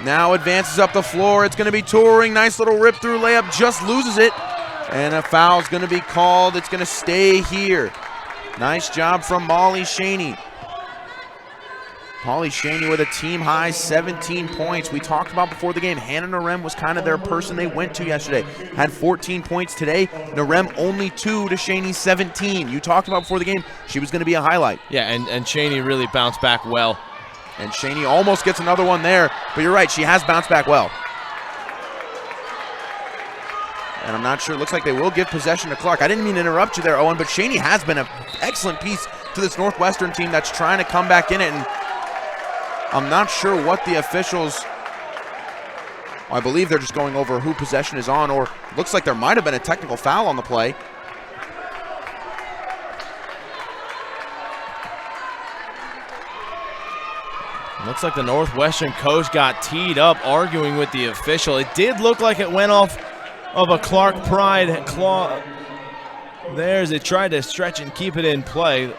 Now advances up the floor. It's going to be touring. Nice little rip through layup. Just loses it. And a foul's going to be called. It's going to stay here. Nice job from Molly Shaney. Molly Shaney with a team-high 17 points. We talked about before the game, Hannah Narem was kind of their person they went to yesterday. Had 14 points today. Narem only 2 to Shaney's 17. You talked about before the game, she was going to be a highlight. Yeah, and Shaney really bounced back well. And Shaney almost gets another one there, but you're right, she has bounced back well. And I'm not sure, it looks like they will give possession to Clarke. I didn't mean to interrupt you there, Owen, but Shaney has been an excellent piece to this Northwestern team that's trying to come back in it. And I'm not sure what the officials, I believe they're just going over who possession is on, or looks like there might have been a technical foul on the play. Looks like the Northwestern coach got teed up arguing with the official. It did look like it went off of a Clarke Pride claw. There's it, tried to stretch and keep it in play.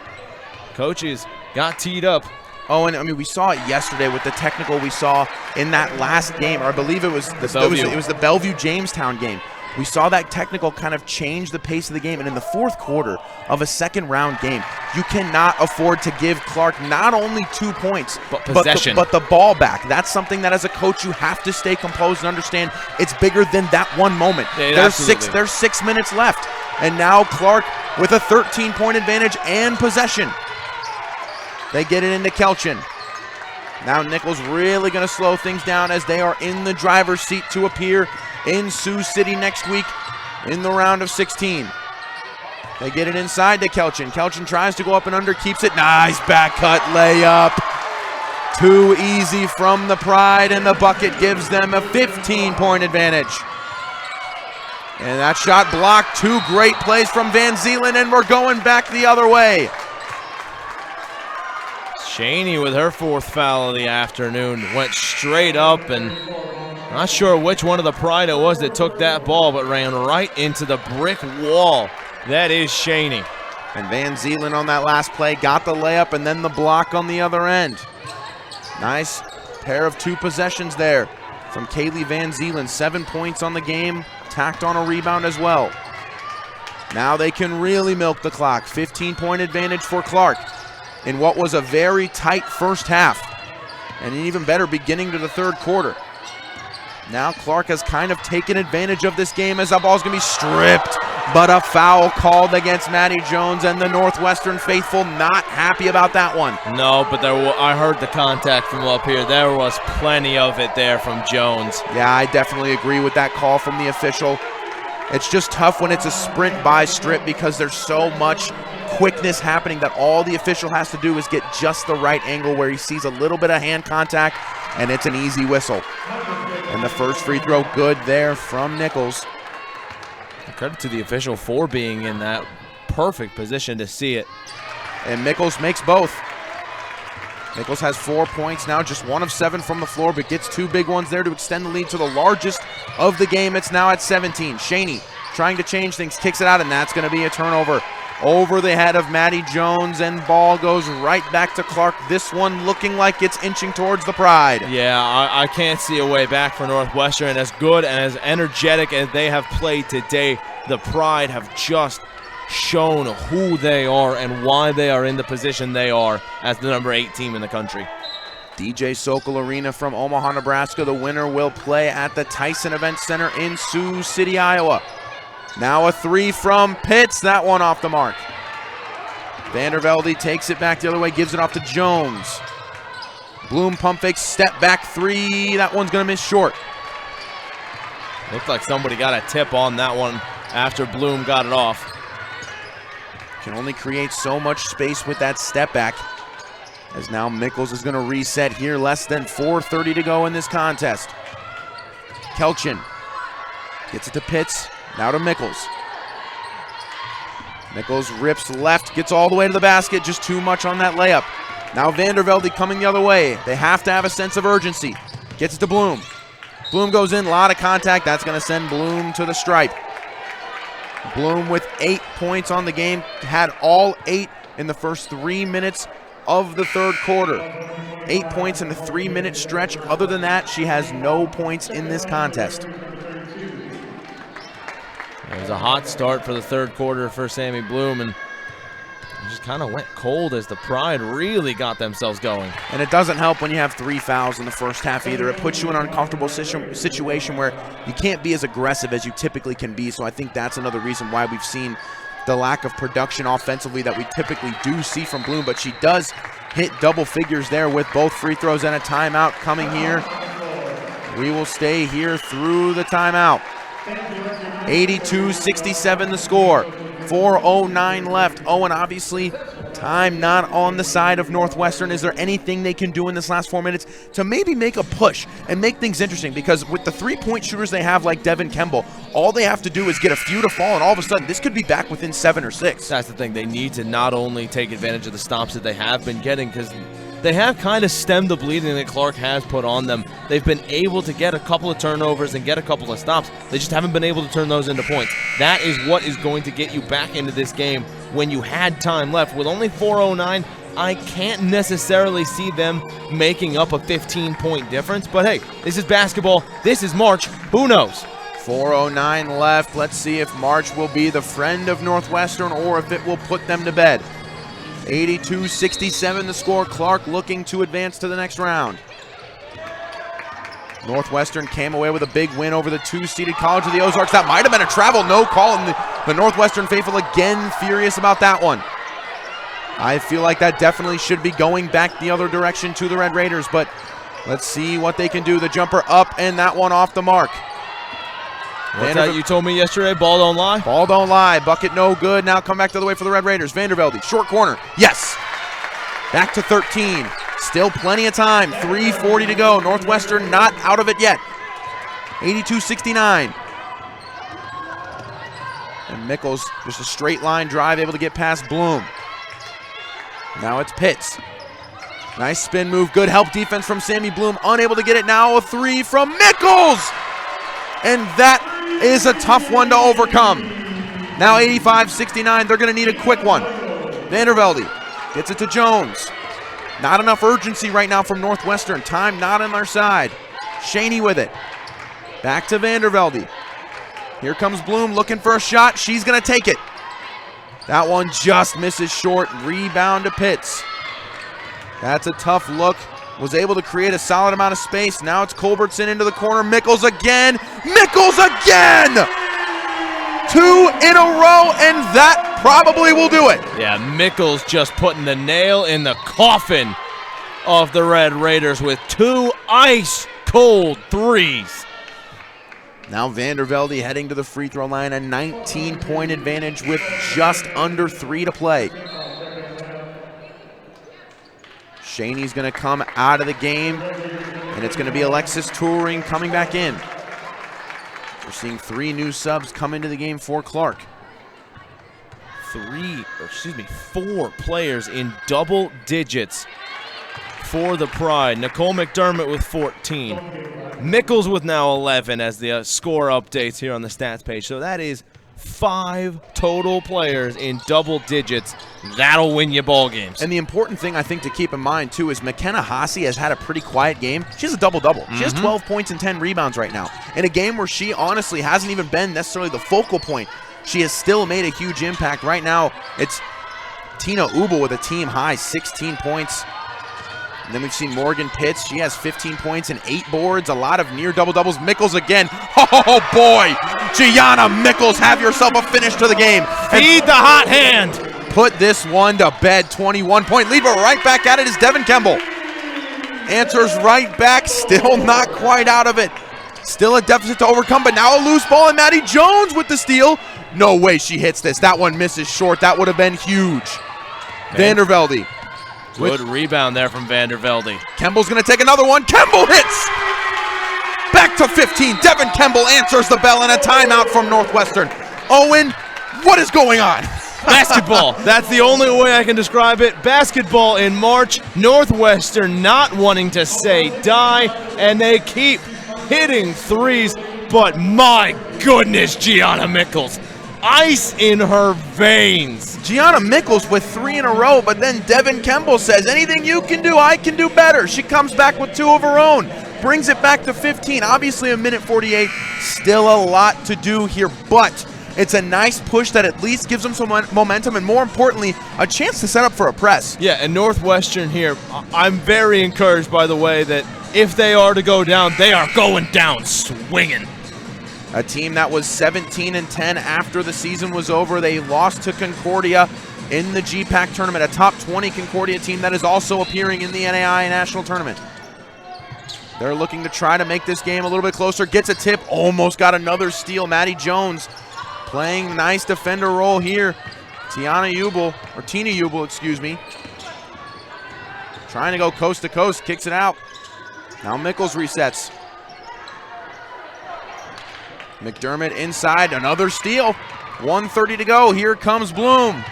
Coaches got teed up. Oh, and I mean, we saw it yesterday with the technical we saw in that last game, or I believe it was the Bellevue Jamestown game. We saw that technical kind of change the pace of the game, and in the fourth quarter of a second-round game, you cannot afford to give Clarke not only 2 points, but possession, but the ball back. That's something that as a coach you have to stay composed and understand it's bigger than that one moment. There's 6 minutes left, and now Clarke with a 13-point advantage and possession. They get it into Kelchin. Now Nichols really going to slow things down as they are in the driver's seat to appear in Sioux City next week in the round of 16. They get it inside to Kelchin. Kelchin tries to go up and under, keeps it. Nice back cut layup. Too easy from the Pride, and the bucket gives them a 15-point advantage. And that shot blocked. 2 great plays from Van Zeelen, and we're going back the other way. Shaney with her 4th foul of the afternoon went straight up, and not sure which one of the Pride it was that took that ball, but ran right into the brick wall. That is Shaney. And Van Zeelen on that last play got the layup and then the block on the other end. Nice pair of 2 possessions there from Kaylee Van Zeelen. 7 points on the game, tacked on a rebound as well. Now they can really milk the clock. 15-point advantage for Clarke in what was a very tight first half, and an even better beginning to the third quarter. Now Clarke has kind of taken advantage of this game as that ball's gonna be stripped, but a foul called against Maddie Jones, and the Northwestern faithful not happy about that one. No, but I heard the contact from up here. There was plenty of it there from Jones. Yeah, I definitely agree with that call from the official. It's just tough when it's a sprint by strip because there's so much quickness happening that all the official has to do is get just the right angle where he sees a little bit of hand contact, and it's an easy whistle. And the first free throw good there from Nichols. Credit to the official for being in that perfect position to see it. And Nichols makes both. Nichols has 4 points now, just 1 of 7 from the floor, but gets 2 big ones there to extend the lead to the largest of the game. It's now at 17. Shaney trying to change things, kicks it out, and that's going to be a turnover over the head of Maddie Jones, and ball goes right back to Clarke. This one looking like it's inching towards the Pride. Yeah, I can't see a way back for Northwestern. As good and as energetic as they have played today, the Pride have just shown who they are and why they are in the position they are as the number 8 team in the country. DJ Sokol Arena from Omaha, Nebraska. The winner will play at the Tyson Event Center in Sioux City, Iowa. Now a 3 from Pitts, that one off the mark. Vandervelde takes it back the other way, gives it off to Jones. Bloom pump fake, step back 3, that one's gonna miss short. Looked like somebody got a tip on that one after Bloom got it off. Can only create so much space with that step back, as now Nichols is gonna reset here, less than 4:30 to go in this contest. Kelchin gets it to Pitts. Now to Nichols. Nichols rips left, gets all the way to the basket, just too much on that layup. Now Vandervelde coming the other way. They have to have a sense of urgency. Gets it to Bloom. Bloom goes in, a lot of contact. That's going to send Bloom to the stripe. Bloom with 8 points on the game, had all 8 in the first 3 minutes of the third quarter. 8 points in a 3-minute stretch. Other than that, she has no points in this contest. It was a hot start for the third quarter for Sammy Bloom, and it just kind of went cold as the Pride really got themselves going. And it doesn't help when you have 3 fouls in the first half either. It puts you in an uncomfortable situation where you can't be as aggressive as you typically can be. So I think that's another reason why we've seen the lack of production offensively that we typically do see from Bloom. But she does hit double figures there with both free throws and a timeout coming here. We will stay here through the timeout. 82-67 the score. 4:09 left. Oh, and obviously time not on the side of Northwestern. Is there anything they can do in this last 4 minutes to maybe make a push and make things interesting? Because with the 3-point shooters they have like Devin Kemble, all they have to do is get a few to fall, and all of a sudden this could be back within 7 or 6. That's the thing. They need to not only take advantage of the stops that they have been getting, because they have kind of stemmed the bleeding that Clarke has put on them. They've been able to get a couple of turnovers and get a couple of stops. They just haven't been able to turn those into points. That is what is going to get you back into this game when you had time left. With only 4:09, I can't necessarily see them making up a 15-point difference. But hey, this is basketball. This is March. Who knows? 4:09 left. Let's see if March will be the friend of Northwestern or if it will put them to bed. 82-67 the score. Clarke looking to advance to the next round. Northwestern came away with a big win over the 2-seeded College of the Ozarks. That might have been a travel, no call, and the Northwestern faithful again furious about that one. I feel like that definitely should be going back the other direction to the Red Raiders, but let's see what they can do. The jumper up, and that one off the mark. What's that you told me yesterday? Ball don't lie? Ball don't lie. Bucket no good. Now come back the other way for the Red Raiders. Vandervelde, short corner. Yes. Back to 13. Still plenty of time. 3:40 to go. Northwestern not out of it yet. 82-69. And Mickles, just a straight line drive, able to get past Bloom. Now it's Pitts. Nice spin move. Good help defense from Sammy Bloom. Unable to get it now. A three from Mickles. And that is a tough one to overcome. Now 85-69. They're going to need a quick one. Vandervelde gets it to Jones. Not enough urgency right now from Northwestern. Time not on their side. Shaney with it. Back to Vandervelde. Here comes Bloom looking for a shot. She's going to take it. That one just misses short. Rebound to Pitts. That's a tough look. Was able to create a solid amount of space. Now it's Culbertson into the corner. Mickles again. Mickles again! 2 in a row, and that probably will do it. Yeah, Mickles just putting the nail in the coffin of the Red Raiders with 2 ice-cold threes. Now Vandervelde heading to the free throw line, a 19-point advantage with just under 3 to play. Shaney's going to come out of the game, and it's going to be Alexis Turing coming back in. We're seeing 3 new subs come into the game for Clarke. 4 players in double digits for the Pride. Nicole McDermott with 14. Mickles with now 11 as the score updates here on the stats page. So that is 5 total players in double digits. That'll win you ball games. And the important thing I think to keep in mind too is McKenna Haase has had a pretty quiet game. She has a double-double. She has 12 points and 10 rebounds right now. In a game where she honestly hasn't even been necessarily the focal point, she has still made a huge impact. Right now, it's Tina Ubel with a team high 16 points. And then we've seen Morgan Pitts. She has 15 points and 8 boards. A lot of near double-doubles. Mickles again. Oh, boy. Gianna Mickles, have yourself a finish to the game. Feed the hot hand. Put this one to bed. 21-point lead, but right back at it is Devin Kemble. Answers right back. Still not quite out of it. Still a deficit to overcome, but now a loose ball, and Maddie Jones with the steal. No way she hits this. That one misses short. That would have been huge. Vandervelde. Good rebound there from Vandervelde. Kemble's going to take another one. Kemble hits! Back to 15. Devin Kemble answers the bell, and a timeout from Northwestern. Owen, what is going on? Basketball. That's the only way I can describe it. Basketball in March. Northwestern not wanting to say die, and they keep hitting threes. But my goodness, Gianna Mickles. Ice in her veins. Gianna Mickles with 3 in a row, but then Devin Kemble says, anything you can do, I can do better. She comes back with 2 of her own, brings it back to 15. Obviously a minute 48, still a lot to do here, but it's a nice push that at least gives them some momentum and more importantly, a chance to set up for a press. Yeah, and Northwestern here, I'm very encouraged by the way that if they are to go down, they are going down swinging. A team that was 17-10 after the season was over. They lost to Concordia in the GPAC tournament, a top 20 Concordia team that is also appearing in the NAIA National Tournament. They're looking to try to make this game a little bit closer. Gets a tip, almost got another steal. Maddie Jones playing nice defender role here. Tina Ubel, excuse me. Trying to go coast to coast, kicks it out. Now Mickles resets. McDermott inside, another steal. 1:30 to go. Here comes Bloom.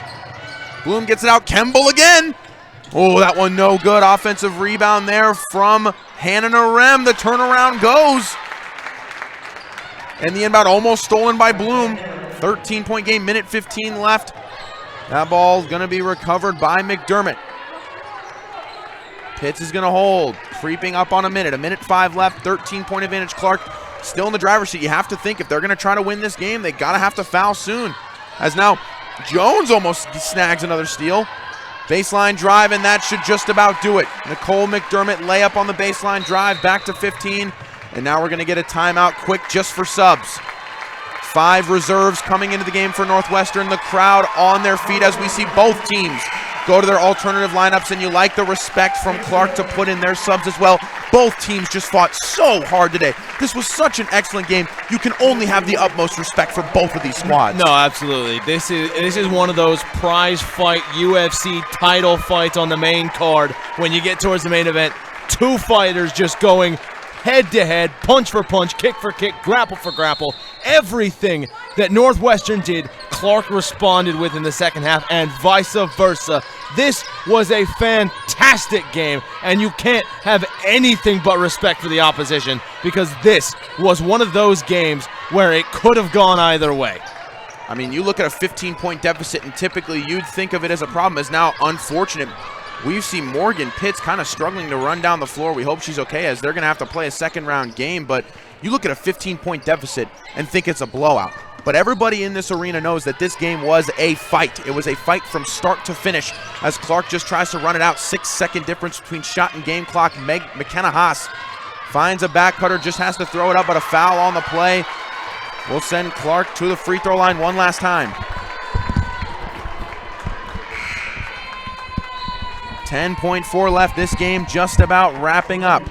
Bloom gets it out. Kemble again. Oh, that one no good. Offensive rebound there from Hannah Narem. The turnaround goes. And the inbound almost stolen by Bloom. 13-point game, minute 15 left. That ball's going to be recovered by McDermott. Pitts is going to hold. Creeping up on a minute 5 left. 13-point advantage, Clarke. still in the driver's seat. You have to think if they're going to try to win this game, they got to have to foul soon. As now Jones almost snags another steal. Baseline drive, and that should just about do it. Nicole McDermott layup on the baseline drive, back to 15. And now we're going to get a timeout quick just for subs. 5 reserves coming into the game for Northwestern. The crowd on their feet as we see both teams go to their alternative lineups, and you like the respect from Clarke to put in their subs as well. Both teams just fought so hard today. This was such an excellent game. You can only have the utmost respect for both of these squads. No, absolutely. This is one of those prize fight UFC title fights on the main card. When you get towards the main event, 2 fighters just going head-to-head, punch for punch, kick for kick, grapple for grapple. Everything that Northwestern did, Clarke responded with in the second half, and vice versa. This was a fantastic game, and you can't have anything but respect for the opposition, because this was one of those games where it could have gone either way. I mean, you look at a 15-point deficit, and typically you'd think of it as a problem. It's now unfortunate. We've seen Morgan Pitts kind of struggling to run down the floor. We hope she's okay, as they're going to have to play a second-round game. But you look at a 15-point deficit and think it's a blowout. But everybody in this arena knows that this game was a fight. It was a fight from start to finish, as Clarke just tries to run it out. 6-second difference between shot and game clock. McKenna Haas finds a back putter, just has to throw it up, but a foul on the play will send Clarke to the free throw line one last time. 10.4 left. This game just about wrapping up.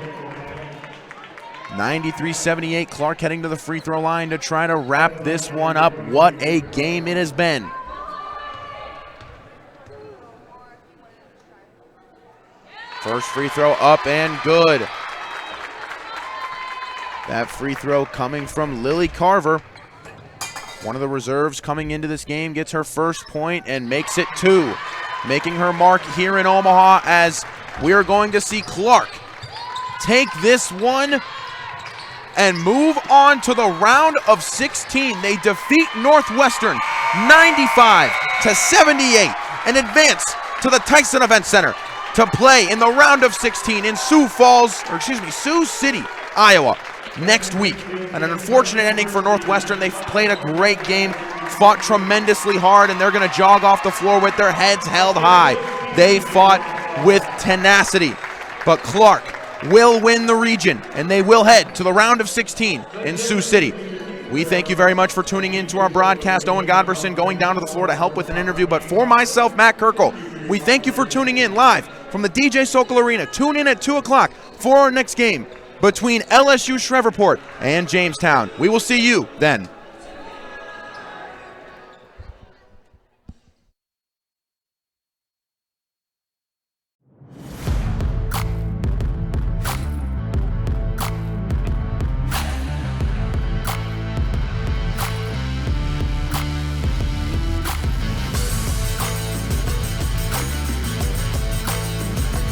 93-78, Clarke heading to the free throw line to try to wrap this one up. What a game it has been. First free throw up and good. That free throw coming from Lily Carver. One of the reserves coming into this game gets her first point and makes it 2. Making her mark here in Omaha, as we're going to see Clarke take this one and move on to the round of 16. They defeat Northwestern 95-78 and advance to the Tyson Event Center to play in the round of 16 in Sioux City, Iowa next week. An unfortunate ending for Northwestern. They've played a great game, fought tremendously hard, and they're going to jog off the floor with their heads held high. They fought with tenacity, but Clarke will win the region, and they will head to the round of 16 in Sioux City. We thank you very much for tuning in to our broadcast. Owen Godberson going down to the floor to help with an interview, but for myself, Matt Kirkle, we thank you for tuning in live from the DJ Sokol Arena. Tune in at 2 o'clock for our next game between LSU Shreveport and Jamestown. We will see you then.